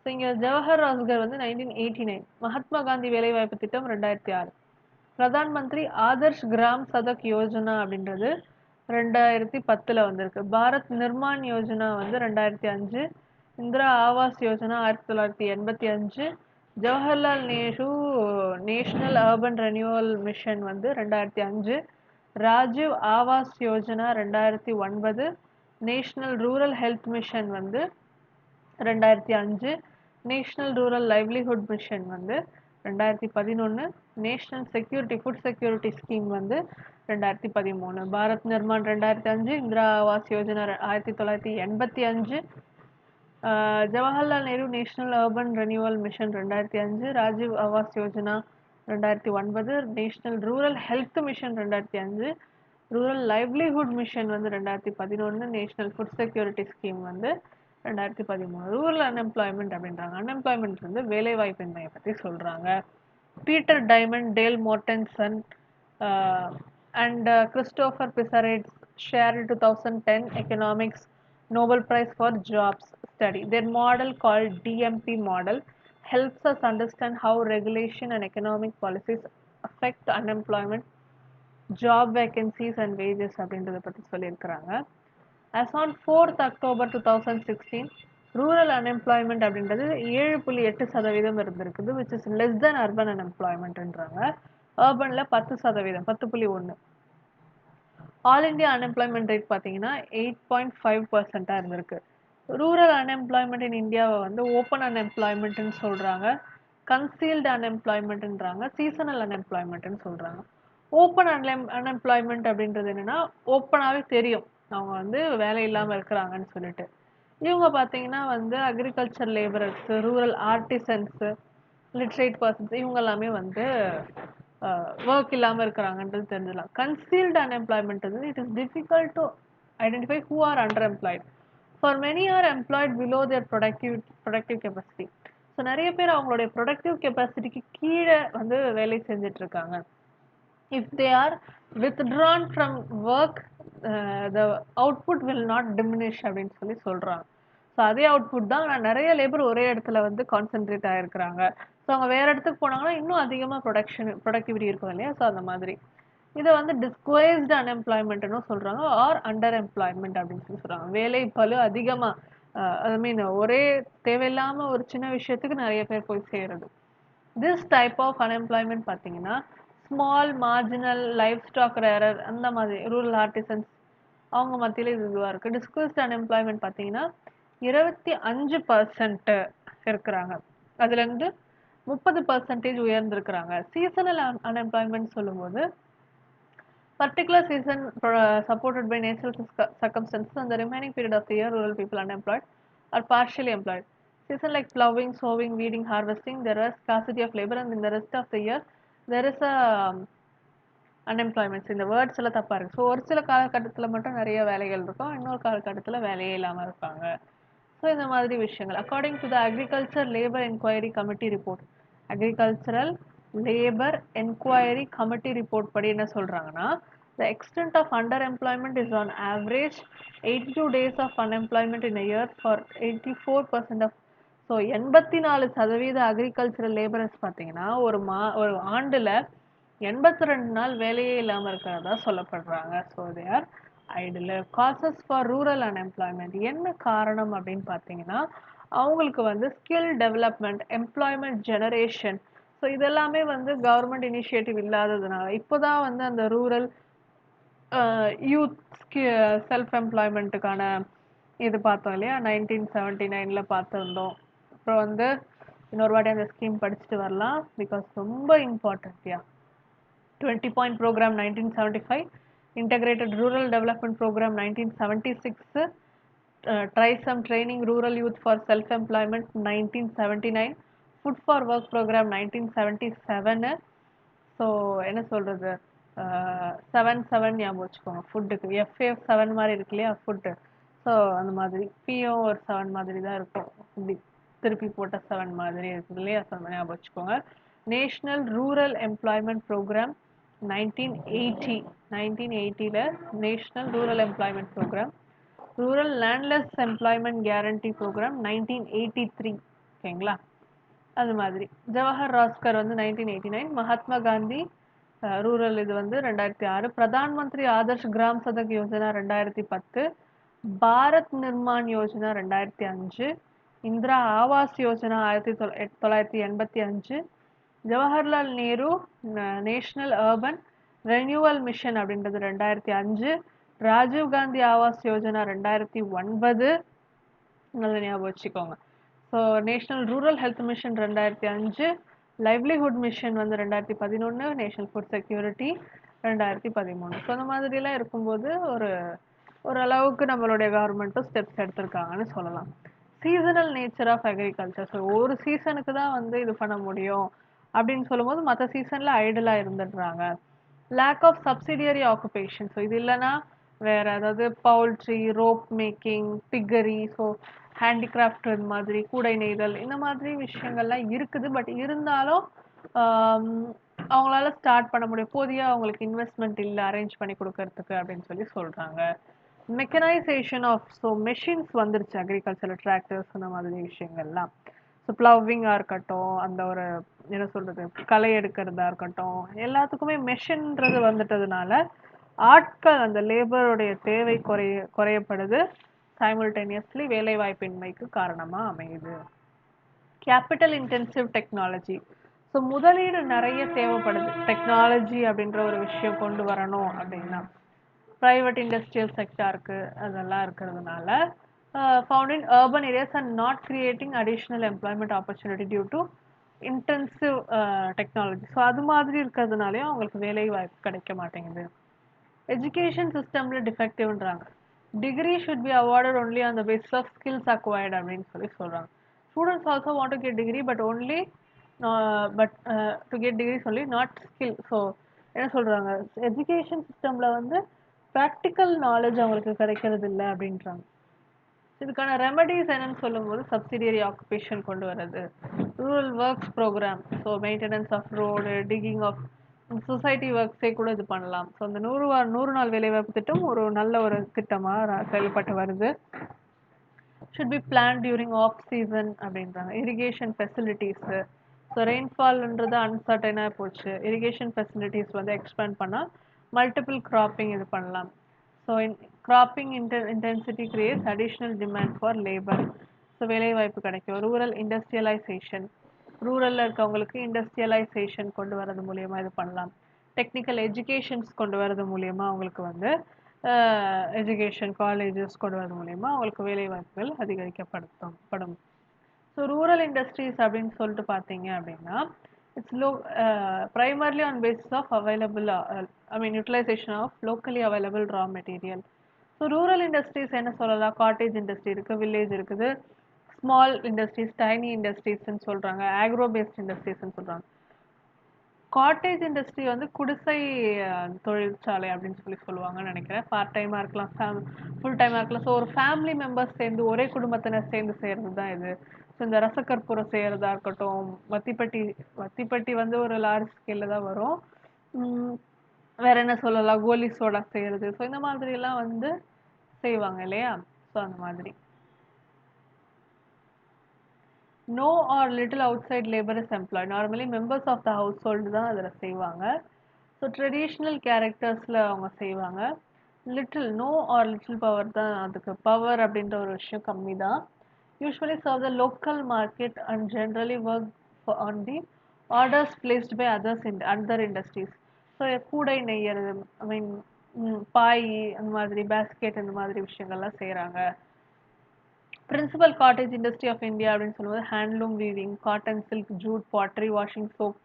So இங்கே ஜவஹர் ராஸ்கர் வந்து 1989. மகாத்மா காந்தி வேலைவாய்ப்பு திட்டம் 2006. பிரதான் மந்திரி ஆதர்ஷ் கிராம் சதக் யோஜனா அப்படின்றது 2010ல் வந்திருக்கு. பாரத் நிர்மான் யோஜனா வந்து 2005. Indira Awas Yojana 1985. Jawaharlal Nehru national urban renewal mission வந்து 2005. Rajiv Awas Yojana 2009. National rural health mission வந்து 2005. நேஷனல் ரூரல் லைவ்லிஹுட் மிஷன் வந்து 2011. நேஷனல் ஃபுட் செக்யூரிட்டி ஸ்கீம் வந்து 2013. Bharat Nirman 2005. Indira Awas Yojana 1985. Jawaharlal Nehru national urban renewal mission 2005. Rajiv Awas Yojana 2009. National rural health mission 2005. Rural livelihood mission வந்து 2011. நேஷனல் ஃபுட் செக்யூரிட்டி ஸ்கீம் வந்து 2013. Rural unemployment அப்படின்றாங்க. Unemployment வந்து வேலைவாய்ப்பின்மையை பற்றி சொல்கிறாங்க. Peter Diamond, Dale Mortensen and Christopher Pissarides shared 2010 economics Nobel Prize for Jobs study. Their model, called DMP model, helps us understand how regulation and economic policies affect unemployment, job vacancies and wages அப்படின்றத பற்றி சொல்லியிருக்கிறாங்க. As on 4th October 2016, rural unemployment அப்படின்றது 7.8% இருந்திருக்குது, which is less than urban unemploymentன்றாங்க. urbanல 10%, 10.1. All India unemployment rate பார்த்தீங்கன்னா 8.5% இருந்திருக்கு. Rural unemployment இன் இந்தியாவை வந்து open அன்எம்ப்ளாய்மெண்ட்னு சொல்கிறாங்க, கன்சீல்டு அன்எம்ப்ளாய்மெண்ட்ன்றாங்க, சீசனல் அன்எம்ப்ளாய்மெண்ட்னு சொல்கிறாங்க. ஓப்பன் அன்எம்ப்ளாய்மெண்ட் அப்படின்றது என்னென்னா ஓப்பனாகவே தெரியும் அவங்க வந்து வேலை இல்லாமல் இருக்கிறாங்கன்னு சொல்லிட்டு. இவங்க பார்த்தீங்கன்னா வந்து agriculture labourers, rural artisans, literate persons இவங்க எல்லாமே வந்து ஒர்க் இல்லாமல் இருக்கிறாங்கன்றது தெரிஞ்சிடலாம். கன்சீல்டு அன்எம்ப்ளாய்மெண்ட் வந்து it is difficult to identify who are under employed. For many are employed below their productive capacity. So நிறைய பேர் அவங்களுடைய ப்ரொடக்டிவ் கெப்பாசிட்டிக்கு கீழே வந்து வேலை செஞ்சுட்டு இருக்காங்க. If they are withdrawn from work, the output will not diminish அப்படின்னு சொல்லி சொல்கிறாங்க. ஸோ அதே அவுட்புட் தான், ஆனால் நிறைய லேபர் ஒரே இடத்துல வந்து கான்சென்ட்ரேட் ஆகிருக்கிறாங்க. ஸோ அவங்க வேறு இடத்துக்கு போனாங்கன்னா இன்னும் அதிகமாக ப்ரொடக்டிவிட்டி இருக்கும் இல்லையா. ஸோ அந்த மாதிரி இதை வந்து டிஸ்குவைஸ்டு அன்எம்ப்ளாய்மெண்ட்னு சொல்கிறாங்க, ஆர் அண்டர் எம்ப்ளாய்மெண்ட் அப்படின்னு சொல்லி சொல்கிறாங்க. வேலை பளு அதிகமாக ஐ மீன் ஒரே தேவையில்லாமல் ஒரு சின்ன விஷயத்துக்கு நிறைய பேர் போய் சேருது. திஸ் டைப் ஆஃப் அன்எம்ப்ளாய்மெண்ட் பார்த்தீங்கன்னா small marginal livestock rearer அந்த மாதிரி ரூரல் ஆர்டிசன்ஸ் அவங்க மத்தியில் இது இதுவாக இருக்குது. டிஸ்குவைஸ்டு அன்எம்ப்ளாய்மெண்ட் பார்த்தீங்கன்னா 25% இருக்கிறாங்க, அதுலேருந்து 30% உயர்ந்திருக்கிறாங்க. சீசனல் அன்எம்ப்ளாய்மெண்ட் சொல்லும்போது particular season supported by natural circumstances and the remaining period of the year rural people unemployed or partially employed. Season like plowing, sowing, weeding, harvesting, there is scarcity of labor, and in the rest of the year there is a அன்எம்ப்ளாய்மெண்ட்ஸ். இந்த words எல்லாம் தப்பாக இருக்குது. So ஒரு சில காலகட்டத்தில் மட்டும் நிறைய வேலைகள் இருக்கும், இன்னொரு காலகட்டத்தில் வேலையே இல்லாமல் இருப்பாங்க. ஸோ இந்த மாதிரி விஷயங்கள் according to the agriculture labour enquiry committee report, agricultural labour enquiry committee report படி என்ன சொல்கிறாங்கன்னா The extent of underemployment is on average 82 days of unemployment in a year for 84% of. So 84% agricultural labourers பார்த்தீங்கன்னா ஒரு ஆண்டுல 82 நாள் வேலையே இல்லாமல் இருக்கிறதா சொல்லப்படுறாங்க. So they are idle. Causes for rural unemployment என்ன காரணம் அப்படின்னு பார்த்தீங்கன்னா அவங்களுக்கு வந்து skill development, employment generation, so இதெல்லாமே வந்து கவர்மெண்ட் இனிஷியேட்டிவ் இல்லாததுனால இப்போதான் வந்து அந்த ரூரல் யூத் செல்ஃப் எம்ப்ளாய்மெண்ட்டுக்கான இது பார்த்தோம் இல்லையா, 1979 பார்த்துருந்தோம். அப்புறம் வந்து இன்னொரு வாட்டி அந்த ஸ்கீம் படிச்சுட்டு வரலாம், பிகாஸ் ரொம்ப இம்பார்ட்டன்ட்யா. 20 point programme 1975, integrated rural development programme 1976, try some training rural youth for self employment 1979, food for work programme 1977. So என்ன சொல்கிறது, 7 ஞாபகம் வச்சுக்கோங்க ஃபுட்டுக்கு. FF7 மாதிரி இருக்கு இல்லையா ஃபுட்டு, ஸோ அந்த மாதிரி பியும் ஒரு 7 மாதிரி தான் இருக்கும், இப்படி திருப்பி போட்ட 7 மாதிரி இருக்குது இல்லையா, ஸோ ஞாபகம் வச்சுக்கோங்க. நேஷ்னல் ரூரல் எம்ப்ளாய்மெண்ட் ப்ரோக்ராம் 1980, 1980ல national rural employment programme. Rural landless employment guarantee programme 1983. ஓகேங்களா, அது மாதிரி. ஜவஹர் ராஸ்கர் வந்து 1989, மகாத்மா காந்தி ரூரல் இது வந்து 2006, Pradhan Mantri Adarsh Gram Sadak Yojana 2010, Bharat Nirman Yojana 2005, Indira Awas Yojana 1985, Jawaharlal Nehru national urban renewal mission அப்படின்றது 2005, ராஜீவ் காந்தி ஆவாஸ் யோஜனா 2009, நல்ல ஞாபகம் வச்சுக்கோங்க. So national rural health mission 2005, livelihood mission வந்து 2011, நேஷனல் ஃபுட் செக்யூரிட்டி 2013. ஸோ அந்த மாதிரிலாம் இருக்கும்போது ஓரளவுக்கு நம்மளுடைய கவர்மெண்ட்டும் ஸ்டெப்ஸ் எடுத்திருக்காங்கன்னு சொல்லலாம். Seasonal nature of agriculture, so ஒரு சீசனுக்கு தான் வந்து இது பண்ண முடியும் அப்படின்னு சொல்லும்போது மற்ற சீசனில் ஐடலாக இருந்துடுறாங்க. Lack of subsidiary occupation, so இது இல்லைன்னா வேற அதாவது பவுல்ட்ரி, ரோப் மேக்கிங், பிக்கரி, ஸோ ஹேண்டிகிராஃப்ட், இது மாதிரி கூடை நெய்தல், இந்த மாதிரி விஷயங்கள்லாம் இருக்குது. பட் இருந்தாலும் அவங்களால ஸ்டார்ட் பண்ண முடியும், போதிய அவங்களுக்கு இன்வெஸ்ட்மெண்ட் இல்லை அரேஞ்ச் பண்ணி கொடுக்கறதுக்கு அப்படின்னு சொல்லி சொல்கிறாங்க. மெக்கனைசேஷன் ஆஃப், ஸோ மெஷின்ஸ் வந்துருச்சு அக்ரிகல்ச்சரில், டிராக்டர்ஸ் அந்த மாதிரி விஷயங்கள்லாம். ஸோ ப்ளவ்விங்காக இருக்கட்டும், அந்த ஒரு என்ன சொல்கிறது களை எடுக்கிறதா இருக்கட்டும், எல்லாத்துக்குமே மெஷின்றது வந்துட்டதுனால ஆட்கள் அந்த லேபருடைய தேவை குறையப்படுது, சைமல்டேனியஸ்லி வேலை வாய்ப்பின்மைக்கு காரணமாக அமையுது. கேபிட்டல் இன்டென்சிவ் டெக்னாலஜி, ஸோ முதலீடு நிறைய தேவைப்படுது டெக்னாலஜி அப்படின்ற ஒரு விஷயம் கொண்டு வரணும் அப்படின்னா. ப்ரைவேட் இண்டஸ்ட்ரியல் செக்டாருக்கு அதெல்லாம் இருக்கிறதுனால found in urban areas and not creating additional employment opportunity due to intensive technology. So அது மாதிரி இருக்கிறதுனாலையும் அவங்களுக்கு வேலை வாய்ப்பு கிடைக்க மாட்டேங்குது. எஜுகேஷன் சிஸ்டமில் டிஃபெக்டிவ்ன்றாங்க. Degree should be awarded only on the basis of skills acquired அப்படின்னு சொல்லி சொல்கிறாங்க. Students also want to get degree but only but to get degrees only not skill. So என்ன சொல்கிறாங்க, எஜுகேஷன் சிஸ்டமில் வந்து ப்ராக்டிக்கல் நாலேஜ் அவங்களுக்கு கிடைக்கிறது இல்லை அப்படின்றாங்க. இதுக்கான ரெமடிஸ் என்னன்னு சொல்லும்போது சப்சிடியரி ஆக்குபேஷன் கொண்டு வர்றது, rural works programme, so maintenance of road, digging of society ஒர்க்ஸே கூட இது பண்ணலாம். ஸோ அந்த 100 நாள் வேலைவாய்ப்பு திட்டம் ஒரு நல்ல ஒரு திட்டமாக செயல்பட்டு வருது. Should be plan during off season அப்படின்றாங்க. இரிகேஷன் ஃபெசிலிட்டிஸு, ஸோ ரெயின்ஃபால்ன்றது அன்சர்டைனாக போச்சு, இரிகேஷன் ஃபெசிலிட்டிஸ் வந்து எக்ஸ்பேண்ட் பண்ணால் மல்டிபிள் கிராப்பிங் இது பண்ணலாம். So cropping intensity creates additional demand for labour, so வேலைவாய்ப்பு கிடைக்கும். ரூரல் இண்டஸ்ட்ரியலைசேஷன், ரூரலில் இருக்கவங்களுக்கு இண்டஸ்ட்ரியலைசேஷன் கொண்டு வரது மூலியமாக இது பண்ணலாம். டெக்னிக்கல் எஜுகேஷன்ஸ் கொண்டு வரது மூலியமாக அவங்களுக்கு வந்து எஜுகேஷன் காலேஜஸ் கொண்டு வரது மூலியமாக அவங்களுக்கு வேலைவாய்ப்புகள் அதிகரிக்கப்படும். ஸோ ரூரல் இண்டஸ்ட்ரீஸ் அப்படின்னு சொல்லிட்டு பார்த்தீங்க அப்படின்னா it's primarily on basis of available utilization of locally available raw material. So rural industries என்ன சொல்லலாம், காட்டேஜ் இண்டஸ்ட்ரி இருக்குது, வில்லேஜ் இருக்குது, ஸ்மால் இண்டஸ்ட்ரீஸ், டைனி இண்டஸ்ட்ரீஸ்ன்னு சொல்கிறாங்க, ஆக்ரோ பேஸ்ட் இண்டஸ்ட்ரீஸ்ன்னு சொல்கிறாங்க. காட்டேஜ் இண்டஸ்ட்ரி வந்து குடிசை தொழிற்சாலை அப்படின்னு சொல்லி சொல்லுவாங்கன்னு நினைக்கிறேன். பார்ட் டைமாக இருக்கலாம், ஃபுல் டைமாக இருக்கலாம். ஸோ ஒரு ஃபேமிலி மெம்பர்ஸ் சேர்ந்து ஒரே குடும்பத்தினர் சேர்ந்து செய்கிறது தான் இது. ஸோ இந்த ரசக்கற்பூரம் செய்கிறதா இருக்கட்டும், வத்திப்பட்டி வந்து ஒரு லார்ஜ் ஸ்கேலில் தான் வரும். வேற என்ன சொல்லலாம், கோலி சோடா செய்யறது. ஸோ இந்த மாதிரிலாம் வந்து செய்வாங்க இல்லையா? ஸோ அந்த மாதிரி. No or little outside labor is employed. Normally members of the household தான் அதில் செய்வாங்க. ஸோ ட்ரெடிஷ்னல் கேரக்டர்ஸில் அவங்க செய்வாங்க. Little no or little power தான் அதுக்கு. பவர் அப்படின்ற ஒரு விஷயம் கம்மி தான். Usually serve the local market and generally work on the orders placed by others in other industries. So கூடை நெய்யறது, ஐ மீன் பாய் அந்த மாதிரி, பேஸ்கெட் இந்த மாதிரி விஷயங்கள்லாம் செய்கிறாங்க. Principal cottage industry of India அப்படின்னு சொல்லும்போது handloom weaving, cotton, silk, jute, pottery, washing, soap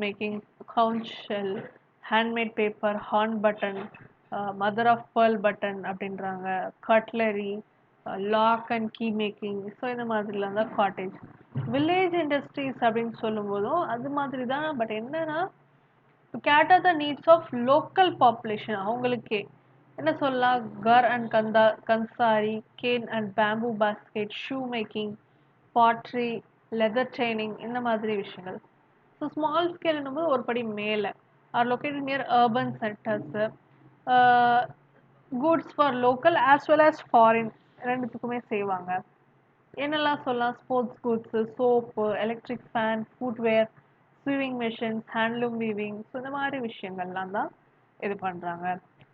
making, conch shell, handmade paper, horn button, mother of pearl button அப்படின்றாங்க, cutlery, lock and key making. So இந்த மாதிரிலாம் தான் காட்டேஜ். வில்லேஜ் இண்டஸ்ட்ரீஸ் அப்படின்னு சொல்லும்போதும் அது மாதிரி தான். பட் என்னன்னா, to cater the needs of local population, அவங்களுக்கே என்ன சொல்லலாம், gur and khandsari, cane and bamboo basket, shoe making, pottery, leather training இந்த மாதிரி விஷயங்கள். ஸோ ஸ்மால் ஸ்கேல்னும் போது ஒரு படி மேலே R located near urban centres. Goods for local as well as foreign ரெண்டுத்துக்குமே செய்வாங்க. என்னெல்லாம் சொல்லலாம், sports goods, soap, electric fan, footwear, ஸ்விவிங் machines, handloom weaving. So இந்த மாதிரி விஷயங்கள்லாம் தான் இது பண்ணுறாங்க.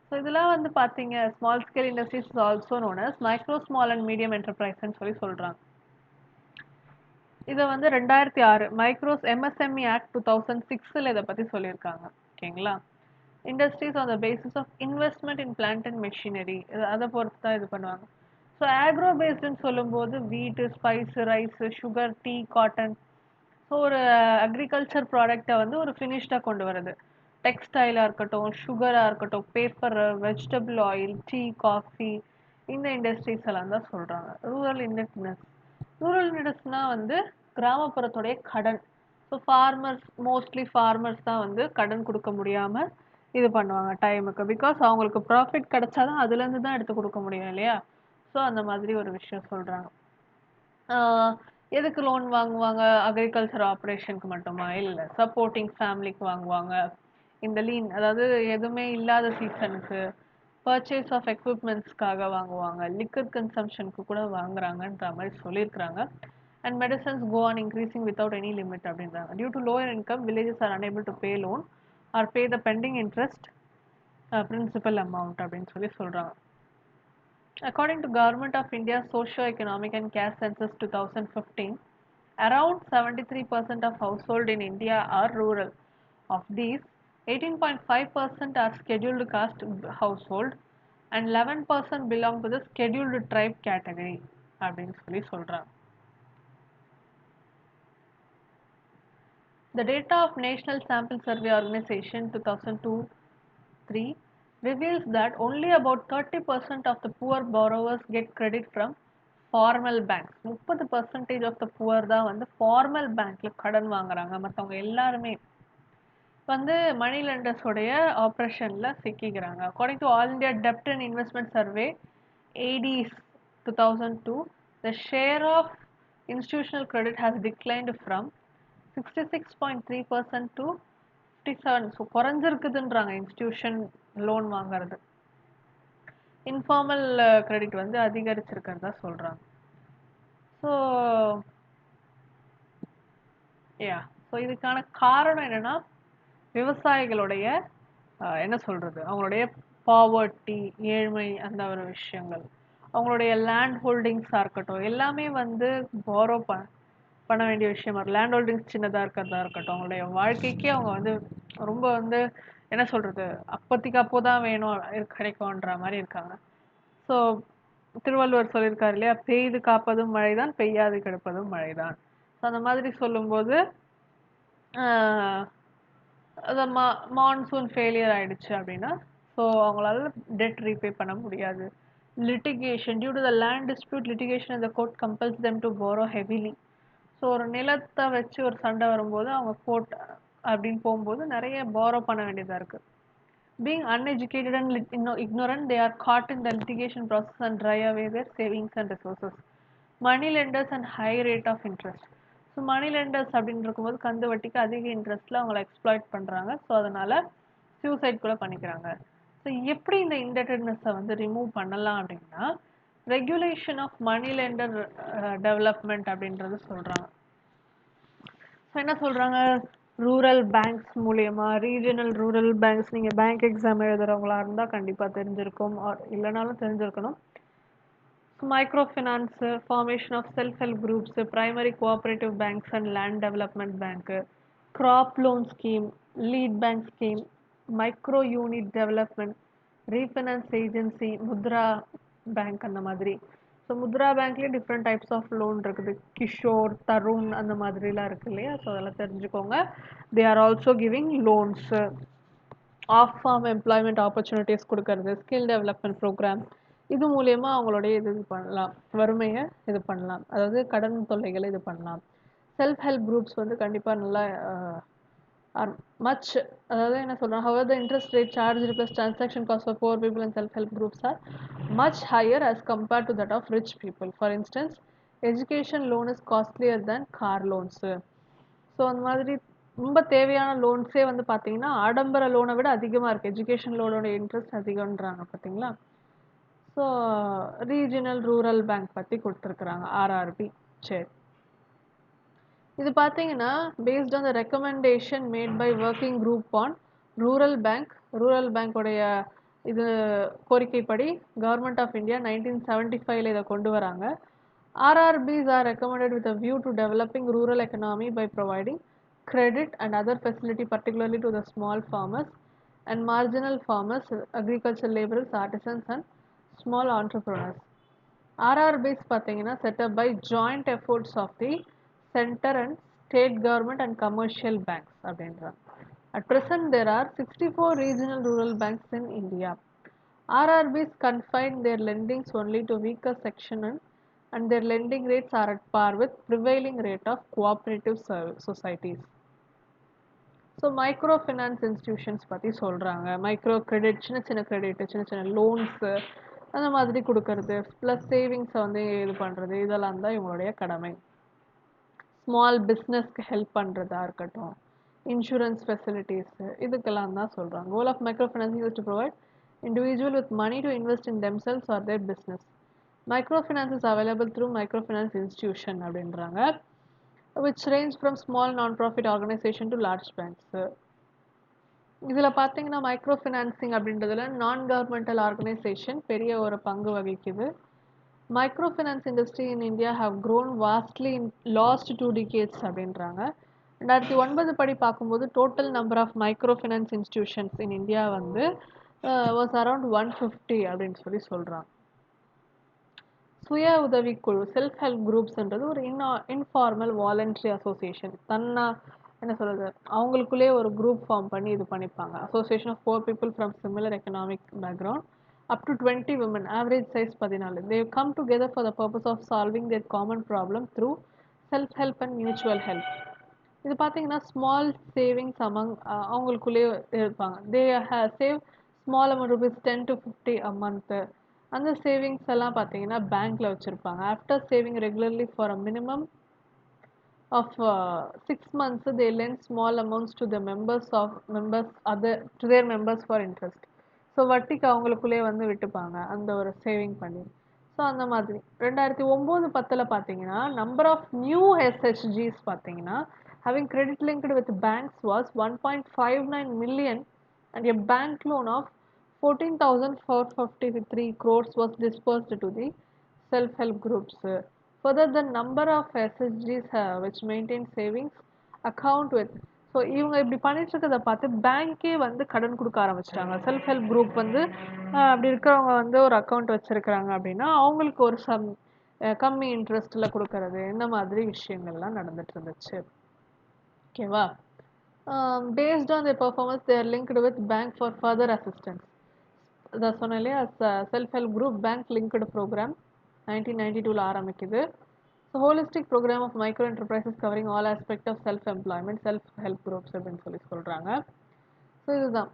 ஸோ இதெல்லாம் வந்து பார்த்தீங்க, small scale industries is also known as micro small and medium என்டர்பிரைஸ்ன்னு சொல்லி சொல்கிறாங்க. இதை வந்து 2006 மைக்ரோஸ் எம்எஸ்எம்இ ஆக்ட் 2006 இதை பற்றி சொல்லியிருக்காங்க. ஓகேங்களா? Industries on the basis of investment in plant and machinery, அதை பொறுத்து தான் இது பண்ணுவாங்க. ஸோ ஆக்ரோ பேஸ்டுன்னு சொல்லும்போது wheat, spice, rice, sugar, tea, cotton. So ஒரு அக்ரிகல்ச்சர் ப்ராடக்டை வந்து ஒரு ஃபினிஷ்டாக கொண்டு வருது. டெக்ஸ்டைலாக இருக்கட்டும், சுகராக இருக்கட்டும், paper, vegetable oil, tea, coffee, இந்த இண்டஸ்ட்ரீஸ் எல்லாம் தான் சொல்கிறாங்க. Rural industries. ரூரல் இண்டஸ்ட்ரினா வந்து கிராமப்புறத்துடைய கடன். ஸோ ஃபார்மர்ஸ், மோஸ்ட்லி ஃபார்மர்ஸ் தான் வந்து கடன் கொடுக்க முடியாமல் இது பண்ணுவாங்க டைமுக்கு. பிகாஸ் அவங்களுக்கு ப்ராஃபிட் கிடைச்சாதான் அதுலேருந்து தான் எடுத்து கொடுக்க முடியும் இல்லையா? ஸோ அந்த மாதிரி ஒரு விஷயம் சொல்கிறாங்க. எதுக்கு லோன் வாங்குவாங்க? அக்ரிகல்ச்சர் ஆப்ரேஷனுக்கு மட்டுமா? இல்லை, சப்போர்ட்டிங் ஃபேமிலிக்கு வாங்குவாங்க. இந்த லீன், அதாவது எதுவுமே இல்லாத சீசனுக்கு பர்ச்சேஸ் ஆஃப் எக்யூப்மெண்ட்ஸ்க்காக வாங்குவாங்க. லிக்கர் கன்சம்ஷனுக்கு கூட வாங்குறாங்கன்ற மாதிரி சொல்லியிருக்கிறாங்க. And medicines go on increasing without any limit அப்படின்றாங்க. Due to lower income villages are unable to pay loan or pay the pending interest principal amount அப்படின்னு சொல்லி சொல்கிறாங்க. According to Government of India Socio-Economic and Caste Census 2015, around 73% of households in India are rural. Of these, 18.5% are scheduled caste household and 11% belong to the scheduled tribe category அப்படின்னு சொல்லி சொல்றாங்க. The data of National Sample Survey Organization 2002-3 reveals that only about 30% of the poor borrowers get credit from formal banks. 30% of the poor தான் வந்து formal பேங்க்ல கடன் வாங்குறாங்க. மற்றவங்க எல்லாருமே வந்து மணி லெண்டர்ஸோடைய ஆப்ரேஷன்ல சிக்கிக்கிறாங்க. அக்கார்டிங் டு ஆல் இந்தியா டெப்ட் and investment survey AIDIS 2002, the share of institutional credit has declined from 66.3% to 57. ஸோ குறைஞ்சிருக்குதுன்றாங்க இன்ஸ்டிடியூஷன் லோன் வாங்குறது. இன்ஃபார்மல் கிரெடிட் வந்து அதிகரிச்சிருக்கிறதா சொல்றாங்க. ஸோ யா, ஸோ இதுக்கான காரணம் என்னன்னா, விவசாயிகளுடைய என்ன சொல்றது, அவங்களுடைய பாவர்ட்டி, ஏழ்மை, அந்த ஒரு விஷயங்கள், அவங்களுடைய லேண்ட் ஹோல்டிங்ஸாக இருக்கட்டும், எல்லாமே வந்து பாரோ பண்ண வேண்டிய விஷயமா இருக்கு. லேண்ட் ஹோல்டிங்ஸ் சின்னதாக இருக்கிறதா இருக்கட்டும், அவங்களுடைய வாழ்க்கைக்கே அவங்க வந்து ரொம்ப வந்து என்ன சொல்றது, அப்போதைக்கு அப்போதான் வேணும் கிடைக்கும்ன்ற மாதிரி இருக்காங்க. ஸோ திருவள்ளுவர் சொல்லியிருக்காரு இல்லையா, பெய்து காப்பதும் மழைதான், பெய்யாது கெடுப்பதும் மழைதான். ஸோ அந்த மாதிரி சொல்லும்போது அந்த மான்சூன் ஃபெயிலியர் ஆயிடுச்சு அப்படின்னா, ஸோ அவங்களால டெட் ரீபே பண்ண முடியாது. Litigation, due to the land dispute litigation இந்த court compels them to borrow heavily. ஸோ ஒரு நிலத்தை வச்சு ஒரு சண்டை வரும்போது அவங்க கோர்ட் அப்படின்னு போகும்போது நிறைய borrow பண்ண வேண்டியதாக இருக்கு. Being uneducated and ignorant, they are caught in the litigation process and dry away their savings and resources. Money lenders and high rate of interest. So money lenders அப்படின்னு இருக்கும்போது கந்து வட்டிக்கு அதிக இன்ட்ரெஸ்ட்டில் அவங்கள எக்ஸ்ப்ளாய்ட் பண்ணுறாங்க. ஸோ அதனால் சூசைட் கூட பண்ணிக்கிறாங்க. ஸோ எப்படி இந்த இன்டெப்டட்னஸை வந்து ரிமூவ் பண்ணலாம் அப்படின்னா, regulation of money lender development அப்படின்றது சொல்றாங்க. ஸோ என்ன சொல்றாங்க, ரூரல் பேங்க்ஸ் மூலியமா, ரீஜனல் ரூரல் பேங்க்ஸ், நீங்க பேங்க் எக்ஸாம் எழுதுறவங்களா இருந்தா கண்டிப்பா தெரிஞ்சிருக்கும், ஆர் இல்லைனாலும் தெரிஞ்சிருக்கணும். Microfinance, formation of self-help groups, primary cooperative banks and land development bank, crop loan scheme, lead bank scheme, micro unit development, refinance agency, mudra bank அந்த மாதிரி. ஸோ முத்ரா பேங்க்லேயே டிஃப்ரெண்ட் டைப்ஸ் ஆஃப் லோன் இருக்குது, கிஷோர், தருண் அந்த மாதிரிலாம் இருக்கு இல்லையா. ஸோ அதெல்லாம் தெரிஞ்சுக்கோங்க. They are also giving loans, off farm employment opportunities கொடுக்கறது, ஸ்கில் டெவலப்மெண்ட் ப்ரோக்ராம், இது மூலயமா அவங்களுடைய இது பண்ணலாம், வறுமையை இது பண்ணலாம், அதாவது கடன் தொல்லைகளை இது பண்ணலாம். செல்ஃப் ஹெல்ப் குரூப்ஸ் வந்து கண்டிப்பாக நல்லா ஆர் மச், அதாவது என்ன சொல்கிறாங்க, hour the interest rate charge plus transaction cost for poor people and self help groups are much higher as compared to that of rich people. For instance, education loan is costlier than car loans. So அந்த மாதிரி ரொம்ப தேவையான லோன்ஸே வந்து பார்த்தீங்கன்னா ஆடம்பர லோனை விட அதிகமாக இருக்குது. எஜுகேஷன் லோனோட இன்ட்ரெஸ்ட் அதிகம்ன்றாங்க பார்த்தீங்களா. ஸோ ரீஜனல் ரூரல் பேங்க் பற்றி கொடுத்துருக்குறாங்க, ஆர்ஆர்பி. சரி, இது பார்த்தீங்கன்னா based on the recommendation made by working group on rural bank. Rural பேங்க்குடைய இது கோரிக்கைப்படி கவர்மெண்ட் ஆஃப் இந்தியா 1975 இதை கொண்டு வராங்க. RRBs are recommended with a view to developing rural economy by providing credit and other facility particularly to the small farmers and marginal farmers, agricultural laborers, artisans and small entrepreneurs. RRBs பார்த்தீங்கன்னா set up by joint efforts of the center and state government and commercial banks அப்படின்றாங்க. At present there are 64 regional rural banks in India. RRBs confine their lendings only to weaker section and their lending rates are at par with prevailing rate of cooperative societies. So micro finance institutions பற்றி சொல்கிறாங்க. Micro credit, சின்ன சின்ன credit, சின்ன சின்ன loans அந்த மாதிரி கொடுக்கறது, plus சேவிங்ஸை வந்து இது பண்ணுறது, இதெல்லாம் தான் இவங்களுடைய கடமை. ஸ்மால் பிஸ்னஸ்க்கு ஹெல்ப் பண்ணுறதா இருக்கட்டும், இன்சூரன்ஸ் ஃபெசிலிட்டிஸு, இதுக்கெல்லாம் தான் சொல்கிறாங்க. Goal of micro financing is to provide individual with money to invest in themselves or their business. Microfinance is available through microfinance institution அப்படின்றாங்க, which range from small non-profit organization to large banks. இதில் பார்த்தீங்கன்னா micro financing அப்படின்றதுல நான் governmental organisation பெரிய ஒரு பங்கு வகிக்குது. Micro finance industry in India has grown vastly in last 2 decades அப்படின்றாங்க. 2009 படி பார்க்கும்போது total number of micro finance institutions in India வந்து வாஸ் அரௌண்ட் 150 அப்படின்னு சொல்கிறாங்க. சுய உதவிக்குழு, செல்ஃப் ஹெல்ப் குரூப்ஸ்ன்றது ஒரு இன்ஃபார்மல் வாலண்டரி அசோசியேஷன். என்ன சொல்கிறது, அவங்களுக்குள்ளே ஒரு குரூப் ஃபார்ம் பண்ணி இது பண்ணிப்பாங்க. Association of 4 people from similar economic background up to 20 women, average size 14. They come together for the purpose of solving their common problem through self help and mutual help. இது பார்த்தீங்கன்னா small savings among அவங்களுக்குள்ளேயே இருப்பாங்க. They save small amount rupees 10 to 50 a month. அந்த savings எல்லாம் பார்த்தீங்கன்னா பேங்க்ல வச்சுருப்பாங்க. After saving regularly for a minimum of 6 months they lend small amounts to the members for interest. So வட்டிக்கு அவங்களுக்குள்ளே வந்து விட்டுப்பாங்க அந்த ஒரு சேவிங் பண்ணி. ஸோ அந்த மாதிரி 2009-10 பார்த்தீங்கன்னா நம்பர் ஆஃப் நியூ எஸ்ஹெச்ஜிஸ் பார்த்தீங்கன்னா having credit linked with banks was 1.59 million and a bank loan of 14,453 crores was disbursed to the self-help groups. Further, the number of SHGs which maintain savings account with, so இவங்க இப்படி பண்ணிட்டு இருக்கிறத பார்த்து பேங்க்கே வந்து கடன் கொடுக்க ஆரம்பிச்சிட்டாங்க. செல்ஃப் ஹெல்ப் குரூப் வந்து அப்படி இருக்கிறவங்க வந்து ஒரு அக்கௌண்ட் வச்சுருக்கிறாங்க அப்படின்னா அவங்களுக்கு ஒரு கம்மி இன்ட்ரெஸ்ட்டில் கொடுக்கறது, இந்த மாதிரி விஷயங்கள்லாம் நடந்துட்டு இருந்துச்சு. ஓகேவா. Based on their performance they are linked with bank for further assistance. இதான் சொன்னேன் இல்லையா, self help group bank linked programme 1992 ஆரம்பிக்குது. So holistic programme of micro enterprises covering all aspect of self employment, self help groups அப்படின்னு சொல்கிறாங்க. So இதுதான்.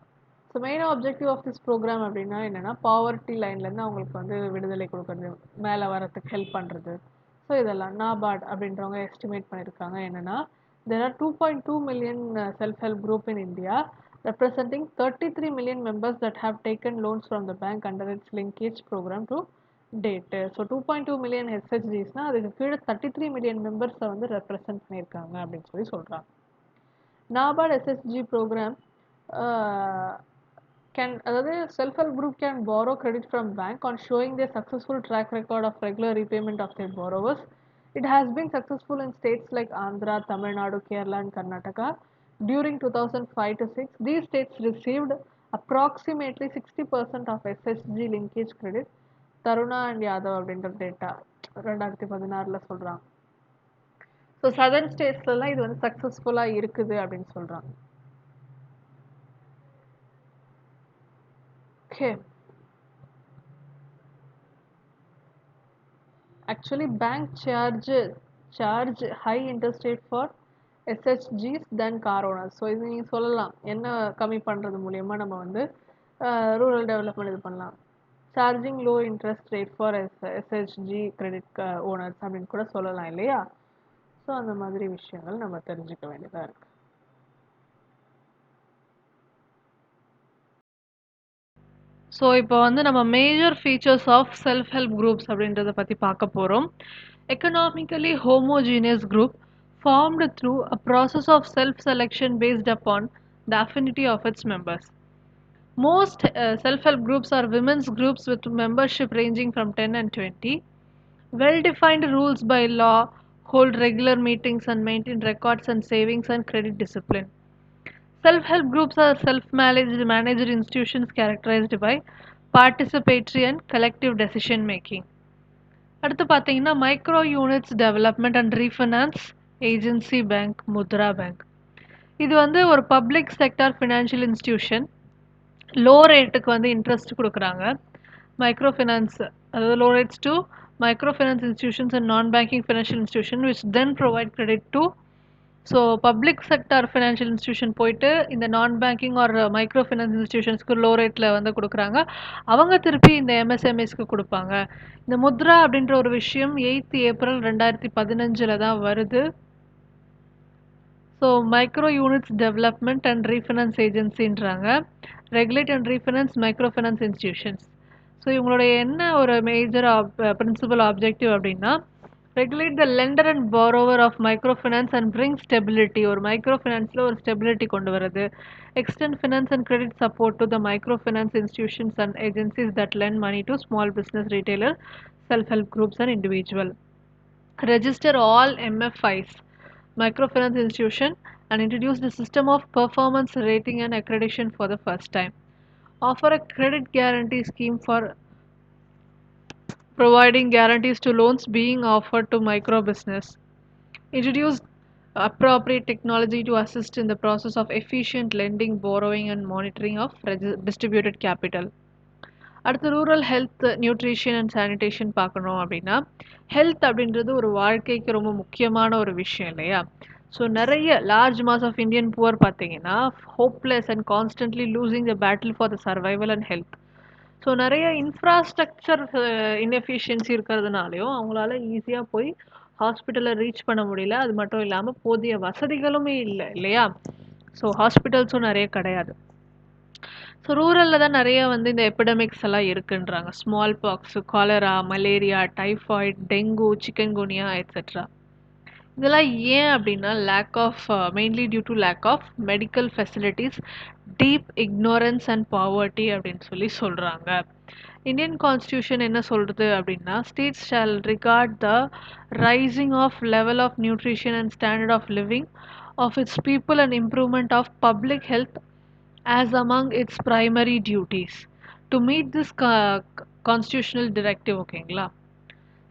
So main objective of this programme அப்படின்னா என்னென்னா, poverty லைன்லேருந்து அவங்களுக்கு வந்து விடுதலை கொடுக்குறது, மேலே வரத்துக்கு ஹெல்ப் பண்ணுறது. ஸோ இதெல்லாம் நாபார்ட் அப்படின்றவங்க எஸ்டிமேட் பண்ணியிருக்காங்க என்னென்னா, there are 2.2 million self-help group in India representing 33 million members that have taken loans from the bank under its linkage program to date. So 2.2 million SHGs அதுக்கு கீழே 33 million members வந்து represent பண்ணியிருக்காங்க அப்படின்னு சொல்றாங்க. NABARD SSG program அதாவது self help group can borrow credit from bank on showing their successful track record of regular repayment of their borrowers. It has been successful in states like Andhra, Tamil Nadu, Kerala and Karnataka. During 2005 to 6, these states received approximately 60% of SSG linkage credit. Taruna and Yadav அப்படின்ற data 2016 சொல்றாங்க. So southern ஸ்டேட்ஸ்லாம் இது வந்து சக்ஸஸ்ஃபுல்லாக இருக்குது அப்படின்னு சொல்கிறாங்க. Okay, actually bank charge high interest rate for எஸ்ஹெச்ஜிஸ் then car owners. So இது நீங்கள் சொல்லலாம் என்ன கம்மி பண்ணுறது மூலயமா நம்ம வந்து ரூரல் டெவலப்மெண்ட் இது பண்ணலாம். Charging low interest rate for SHG credit owners அப்படின்னு கூட சொல்லலாம் இல்லையா? ஸோ அந்த மாதிரி விஷயங்கள் நம்ம தெரிஞ்சுக்க வேண்டியதாக இருக்குது. ஸோ இப்போ வந்து நம்ம major features of self help groups அப்படின்றத பற்றி பார்க்க போகிறோம். Economically homogeneous group formed through a process of self-selection based upon the affinity of its members. Most self-help groups are women's groups with membership ranging from 10 and 20. Well-defined rules by law, hold regular meetings and maintain records and savings and credit discipline. Self-help groups are managed institutions characterized by participatory and collective decision making. அடுத்து பார்த்தீங்கன்னா micro units development and refinance agency bank, Mudra bank. இது வந்து ஒரு public sector financial institution. Low ரேட்டுக்கு வந்து interest கொடுக்குறாங்க. Micro finance அதாவது low rates to micro finance institutions and non banking financial institution which then provide credit to. So public sector financial institution போயிட்டு இந்த non banking or micro finance இன்ஸ்டிடியூஷன்ஸ்க்கு low ரேட்டில் வந்து கொடுக்குறாங்க. அவங்க திருப்பி இந்த எம்எஸ்எம்இஸ்க்கு கொடுப்பாங்க. இந்த முத்ரா அப்படின்ற ஒரு விஷயம் 8 ஏப்ரல் 2015 தான் வருது. So micro units development and refinance ஏஜென்சின்றாங்க. Regulate and refinance micro finance institutions. So இவங்களுடைய என்ன ஒரு மேஜர் பிரின்சிபல் ஆப்ஜெக்டிவ் அப்படின்னா regulate the lender and borrower of micro finance and bring stability. ஒரு மைக்ரோ ஃபினான்ஸில் ஒரு ஸ்டெபிலிட்டி கொண்டு வருது. Extend finance and credit support to the micro finance institutions and agencies that lend money to small business retailer self-help groups and individual. Register all MFIs, microfinance institution, and introduce the system of performance rating and accreditation for the first time. Offer a credit guarantee scheme for providing guarantees to loans being offered to micro business. Introduce appropriate technology to assist in the process of efficient lending, borrowing, and monitoring of distributed capital. அடுத்து rural health nutrition and sanitation பார்க்கணும் அப்படின்னா health அப்படின்றது ஒரு வாழ்க்கைக்கு ரொம்ப முக்கியமான ஒரு விஷயம் இல்லையா? ஸோ நிறைய large mass of Indian poor பார்த்தீங்கன்னா hopeless and constantly losing the battle for the survival and health. So நிறைய இன்ஃப்ராஸ்ட்ரக்சர் இன்எஃபிஷியன்சி இருக்கிறதுனாலையும் அவங்களால ஈஸியாக போய் ஹாஸ்பிட்டலை ரீச் பண்ண முடியல. அது மட்டும் இல்லாமல் போதிய வசதிகளுமே இல்லை இல்லையா? ஸோ ஹாஸ்பிட்டல்ஸும் நிறைய கிடையாது. ஸோ ரூரலில் தான் நிறைய வந்து இந்த எபிடமிக்ஸ் எல்லாம் இருக்குன்றாங்க. Smallpox, cholera, malaria, typhoid, dengue, chikungunya etcetera. இதெல்லாம் ஏன் அப்படின்னா lack of mainly due to lack of medical facilities, deep ignorance and poverty அப்படின்னு சொல்கிறாங்க. இந்தியன் கான்ஸ்டியூஷன் என்ன சொல்கிறது அப்படின்னா states shall regard the raising of level of nutrition and standard of living of its people and improvement of public health as among its primary duties. To meet this constitutional directive, okayங்களா,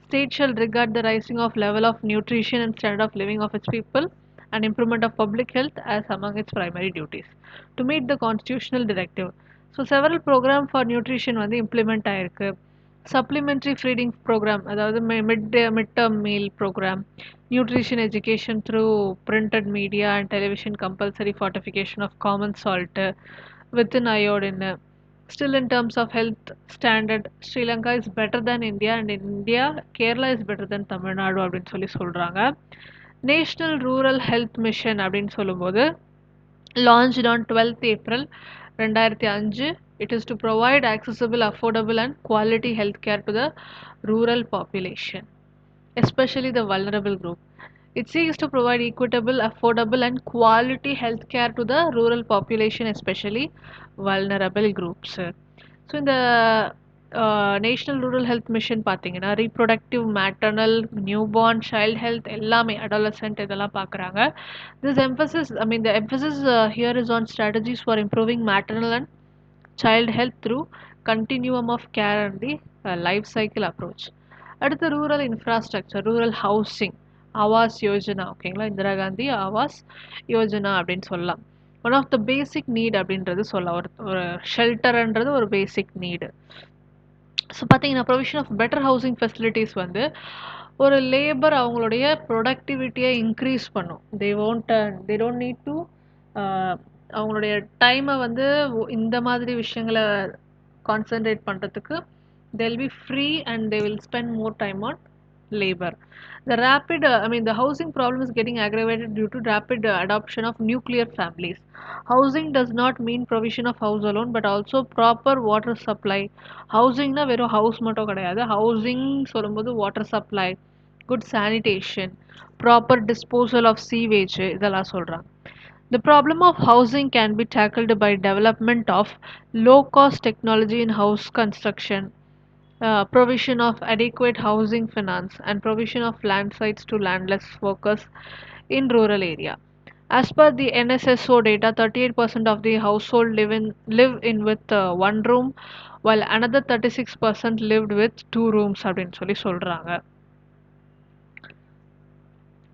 state shall regard the rising of level of nutrition and standard of living of its people and improvement of public health as among its primary duties. To meet the constitutional directive. So several program for nutrition வந்து implement ஆயிருக்கு. Supplementary feeding program, அதாவது mid-term meal program, nutrition education through printed media and television, compulsory fortification of common salt within iodine. Still in terms of health standard, Sri Lanka is better than India and in India, Kerala is better than Tamil Nadu அப்படின்னு சொல்கிறாங்க. National rural health mission அப்படின்னு சொல்லும்போது launched on 12th April 2005. It is to provide accessible, affordable, and quality healthcare to the rural population, especially the vulnerable group. It seeks to provide equitable, affordable, and quality healthcare to the rural population, especially vulnerable groups. So, in the National Rural Health Mission பார்த்தீங்கன்னா reproductive, maternal, newborn, child health எல்லாமே adolescent இதெல்லாம் பார்க்குறாங்க. This emphasis, I mean, the emphasis here is on strategies for improving maternal and child health through continuum of care and the life cycle approach. அடுத்து rural infrastructure, rural housing, Awaas Yojana, ஓகேங்களா, இந்திரா காந்தி ஆவாஸ் யோஜனா அப்படின்னு சொல்லலாம். One of the basic need அப்படின்றது சொல்லலாம். ஒரு ஷெல்டர்ன்றது ஒரு basic need. ஸோ பார்த்தீங்கன்னா provision of better housing facilities வந்து ஒரு லேபர் அவங்களுடைய ப்ரொடக்டிவிட்டியை இன்க்ரீஸ் பண்ணும். தே டோன்ட் நீட் டு அவங்களுடைய டைமை வந்து இந்த மாதிரி விஷயங்களை கான்சென்ட்ரேட் பண்ணுறதுக்கு they'll be free and they will spend more time on labor. The housing problem is getting aggravated due to rapid adoption of nuclear families. Housing does not mean provision of house alone, but also proper water supply. Housing na வெறும் house மட்டும் கிடையாது. Housing சொல்லும்போது water supply, good sanitation, proper disposal of sewage இதெல்லாம் சொல்றாங்க. The problem of housing can be tackled by development of low-cost technology in house construction, provision of adequate housing finance, and provision of land sites to landless workers in rural area. As per the NSSO data, 38% of the household live in with one room, while another 36% lived with two rooms அப்படின்னு சொல்லி சொல்றாங்க.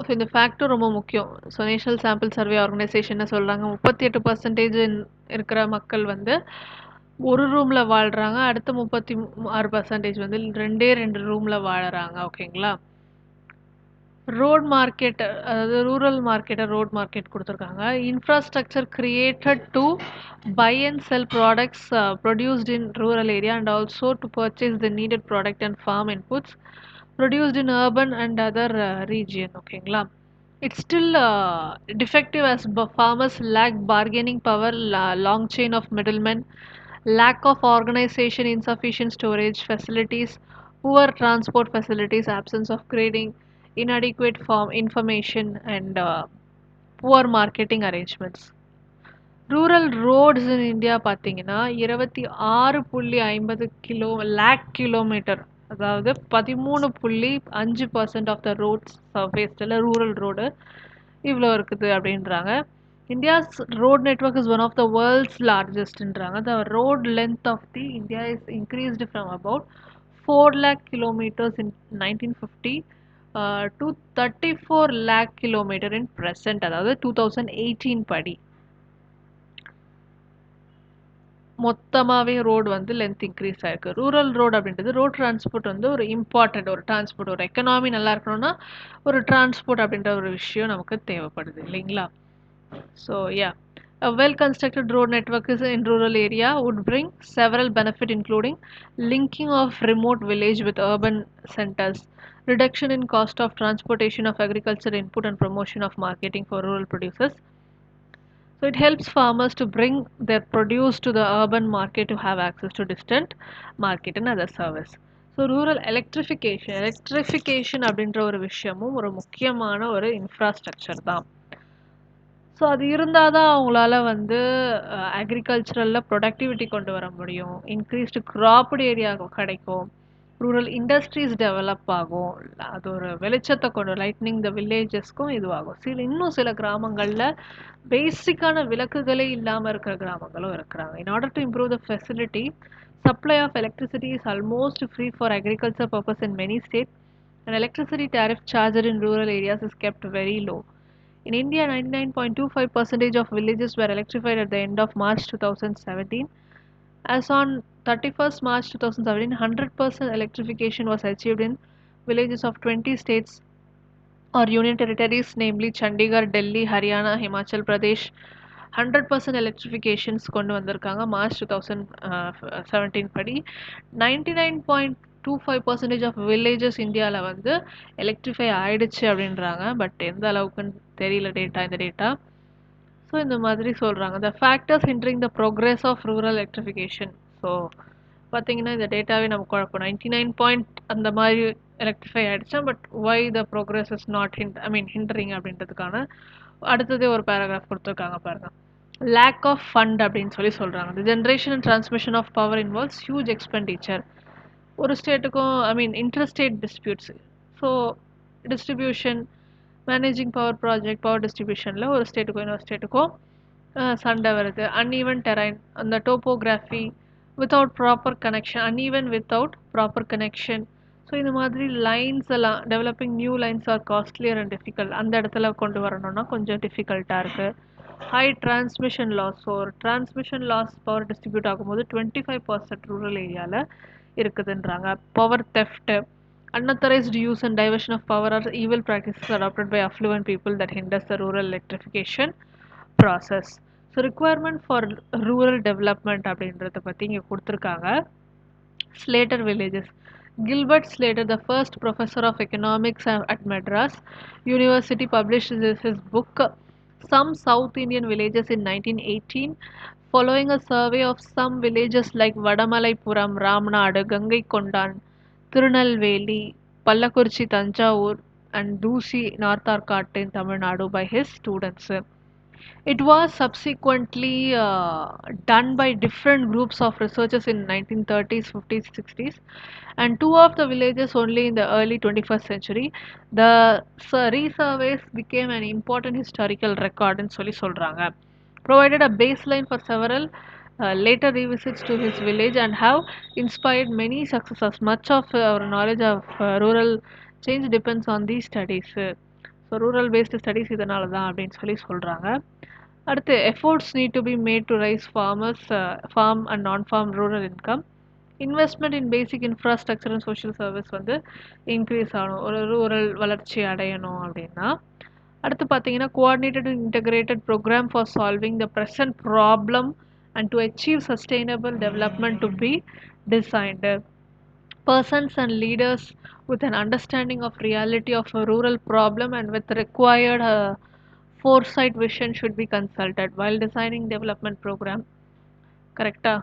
So இந்த factor ரொம்ப முக்கியம். So national sample survey organisation என்ன சொல்கிறாங்க, 38% இருக்கிற மக்கள் வந்து ஒரு ரூமில் வாழ்கிறாங்க, அடுத்த 36% வந்து ரெண்டு ரூமில் வாழறாங்க. ஓகேங்களா. ரோட் மார்க்கெட், அதாவது ரூரல் மார்க்கெட்டை ரோட் மார்க்கெட் கொடுத்துருக்காங்க. Infrastructure created to buy and sell products produced in rural area and also to purchase the needed product and farm inputs produced in urban and other region. ஓகேங்களா. It's still defective as farmers lack bargaining power, long chain of middlemen, lack of organization, insufficient storage facilities, poor transport facilities, absence of grading, inadequate farm information, and poor marketing arrangements. Rural roads in India பார்த்தீங்கன்னா 26.50 lakh kilometre, அதாவது 13.5% of the roads சர்ஃபேஸில் rural road இவ்வளோ இருக்குது அப்படின்றாங்க. India's road network is one of the world's லார்ஜஸ்ட்ன்றாங்க. The road length of the India is increased from about 4 lakh kilometers in 1950 to 34 lakh kilometer in present, அதாவது 2018 படி. மொத்தமாகவே road வந்து length increase ஆயிருக்கு. Rural road அப்படின்றது road transport வந்து ஒரு important, ஒரு டிரான்ஸ்போர்ட், ஒரு எக்கனாமி நல்லா இருக்கணும்னா ஒரு டிரான்ஸ்போர்ட் அப்படின்ற ஒரு விஷயம் நமக்கு தேவைப்படுது இல்லைங்களா. So yeah, a well constructed road network is in rural area would bring several benefit including linking of remote village with urban centers, reduction in cost of transportation of agriculture input, and promotion of marketing for rural producers. So it helps farmers to bring their produce to the urban market to have access to distant market and other service. So rural electrification அப்படின்ற ஒரு விஷயமும் ஒரு முக்கியமான ஒரு infrastructure தான். So அது இருந்தால் தான் அவங்களால வந்து அக்ரிகல்ச்சரலில் ப்ரொடக்டிவிட்டி கொண்டு வர முடியும், இன்க்ரீஸ்டு க்ராப்டு ஏரியா கிடைக்கும், ரூரல் இண்டஸ்ட்ரீஸ் டெவலப் ஆகும், அது ஒரு வெளிச்சத்தை கொண்டு லைட்னிங் த வில்லேஜஸ்க்கும் இதுவாகும். இன்னும் சில கிராமங்களில் பேசிக்கான விளக்குகளே இல்லாமல் இருக்கிற கிராமங்களும் இருக்கிறாங்க. In order to improve the facility, supply of electricity is almost free for agriculture purpose in many states, and electricity tariff charged in rural areas is kept very low. In India, 99.25% of villages were electrified at the end of March 2017. As on 31st March 2017, 100% electrification was achieved in villages of 20 states or union territories, namely Chandigarh, Delhi, Haryana, Himachal Pradesh. 100% electrifications கொண்டு வந்திருக்காங்க March 2017 படி. 99.25% of villages இந்தியாவில் வந்து electrify ஆயிடுச்சு அப்படின்றாங்க. But எந்த அளவுக்குன்னு தெரியல இந்த டேட்டா. ஸோ இந்த மாதிரி சொல்கிறாங்க. The factors hindering the progress of rural electrification. So பார்த்தீங்கன்னா இந்த டேட்டாவே நம்ம குழப்பம் 99 பாயிண்ட் அந்த மாதிரி எலக்ட்ரிஃபை ஆகிடுச்சா, but why the progress is not hindering அப்படின்றதுக்கான அடுத்ததே ஒரு பேராகிராஃப் கொடுத்துருக்காங்க பாருங்க. லேக் ஆஃப் ஃபண்ட் அப்படின்னு சொல்கிறாங்க. The generation and transmission of power involves huge expenditure. ஒரு ஸ்டேட்டுக்கும் interstate disputes. So distribution managing power project power டிஸ்ட்ரிபியூஷனில் ஒரு ஸ்டேட்டுக்கும் இன்னொரு ஸ்டேட்டுக்கும் சண்டை வருது. அன்ஈவன் டெரைன், அந்த topography without proper connection, uneven without proper connection. So இந்த மாதிரி லைன்ஸ் எல்லாம் developing new lines are costlier and difficult. அந்த இடத்துல கொண்டு வரணும்னா கொஞ்சம் டிஃபிகல்ட்டாக இருக்குது. High transmission loss. ஸோ ஒரு டிரான்ஸ்மிஷன் லாஸ் பவர் டிஸ்ட்ரிபியூட் ஆகும்போது 25% ரூரல் ஏரியாவில் இருக்குதுன்றாங்க. Power theft, unauthorized use and diversion of power are evil practices adopted by affluent people that hinders the rural electrification process. So requirement for rural development அப்படின்றத பற்றி இங்கே கொடுத்துருக்காங்க. Slater villages. Gilbert Slater, the first professor of economics at Madras University, published his book Some South Indian Villages in 1918. Following a survey of some villages like Vadamalaippuram, Ramnad, Gangaikondan, Tirunelveli, Pallakurchi, Tanjavur, and Dusi, North Arcot in Tamil Nadu by his students. It was subsequently done by different groups of researchers in 1930s, 50s, 60s, and two of the villages only in the early 21st century. The resurveys became an important historical record in சொல்லி சொல்றாங்க. Provided a baseline for several later revisits to his village and have inspired many successors. Much of our knowledge of rural change depends on these studies. So rural based studies இதனால தான் அப்படின்னு சொல்கிறாங்க. அடுத்து efforts need to be made to raise farm and non farm rural income. Investment in basic infrastructure and social service increase ஆகணும், ஒரு rural வளர்ச்சி அடையணும் அப்படின்னா. அடுத்து பார்த்தீங்கன்னா coordinated and integrated programme for solving the present problem and to achieve sustainable development to be designed. Persons and leaders with an understanding of reality of a rural problem and with required foresight vision should be consulted while designing development program. கரெக்டா?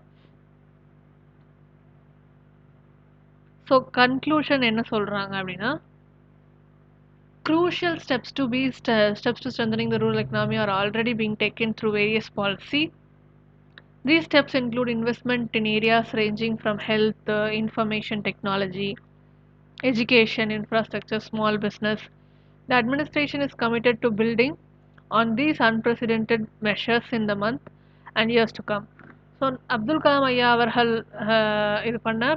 So conclusion என்ன சொல்கிறாங்க அப்படின்னா, crucial steps to strengthening the rural economy are already being taken through various policy. These steps include investment in areas ranging from health, information technology, education, infrastructure, small business. The administration is committed to building on these unprecedented measures in the month and years to come. So, Abdul Kalam ஐயா அவர்கள் இது பண்ண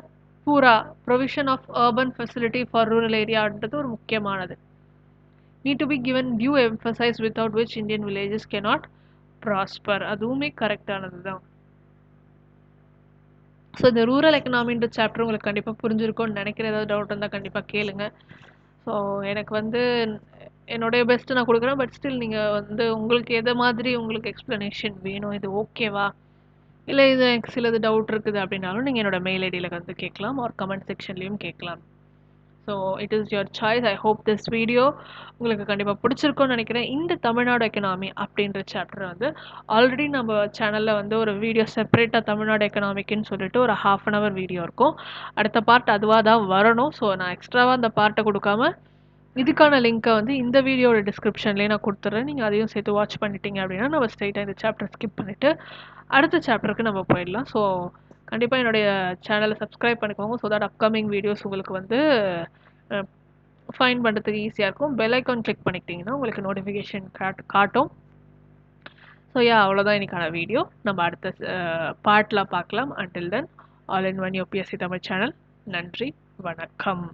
பூரா provision of urban facility for rural areaன்றது ஒரு முக்கியமானது. Need to be given due emphasis without which Indian villages cannot prosper. அதுவுமே கரெக்டானது தான். So இந்த ரூரல் எக்கனாமின்ற சாப்டர் உங்களுக்கு கண்டிப்பாக புரிஞ்சிருக்கும்னு நினைக்கிற, ஏதாவது டவுட் இருந்தால் கண்டிப்பாக கேளுங்க. ஸோ எனக்கு என்னுடைய பெஸ்ட்டு நான் கொடுக்குறேன். பட் ஸ்டில் நீங்கள் உங்களுக்கு எதை மாதிரி உங்களுக்கு எக்ஸ்ப்ளனேஷன் வேணும், இது ஓகேவா, இல்லை இது எனக்கு சிலது டவுட் இருக்குது அப்படின்னாலும் நீங்கள் என்னோட மெயில் ஐடியில் கேட்கலாம், ஒரு கமெண்ட் செக்ஷன்லேயும் கேட்கலாம். So it is your choice. I hope this video உங்களுக்கு கண்டிப்பாக பிடிச்சிருக்கும்னு நினைக்கிறேன். இந்த தமிழ்நாடு எக்கனாமி அப்படின்ற சாப்டர் ஆல்ரெடி நம்ம சேனலில் ஒரு வீடியோ செப்பரேட்டாக தமிழ்நாடு எக்கனாமிக்குன்னு சொல்லிட்டு ஒரு 1/2 hour வீடியோ இருக்கும். அடுத்த பார்ட் அதுவாக தான் வரணும். ஸோ நான் எக்ஸ்ட்ராவாக அந்த பார்ட்டை கொடுக்காம இதுக்கான லிங்க்கை இந்த வீடியோட டிஸ்கிரிப்ஷன்லேயே நான் கொடுத்துட்றேன். நீங்கள் அதையும் சேர்த்து வாட்ச் பண்ணிட்டீங்க அப்படின்னா நம்ம ஸ்ட்ரைட்டாக இந்த சாப்டர் ஸ்கிப் பண்ணிவிட்டு அடுத்த சாப்டருக்கு நம்ம போயிடலாம். ஸோ கண்டிப்பாக என்னுடைய சேனலை சப்ஸ்கிரைப் பண்ணிக்கோங்க. ஸோ தட் அப்கமிங் வீடியோஸ் உங்களுக்கு ஃபைன் பண்ணுறதுக்கு ஈஸியாக இருக்கும். பெல் ஐக்கான் கிளிக் பண்ணிக்கிட்டிங்கன்னா உங்களுக்கு நோட்டிஃபிகேஷன் காட்டும். ஸோ அவ்வளோதான் இன்னைக்கான வீடியோ. நம்ம அடுத்த பார்ட்டில் பார்க்கலாம். Until then, all in one UPSC Tamil channel. நன்றி, வணக்கம்.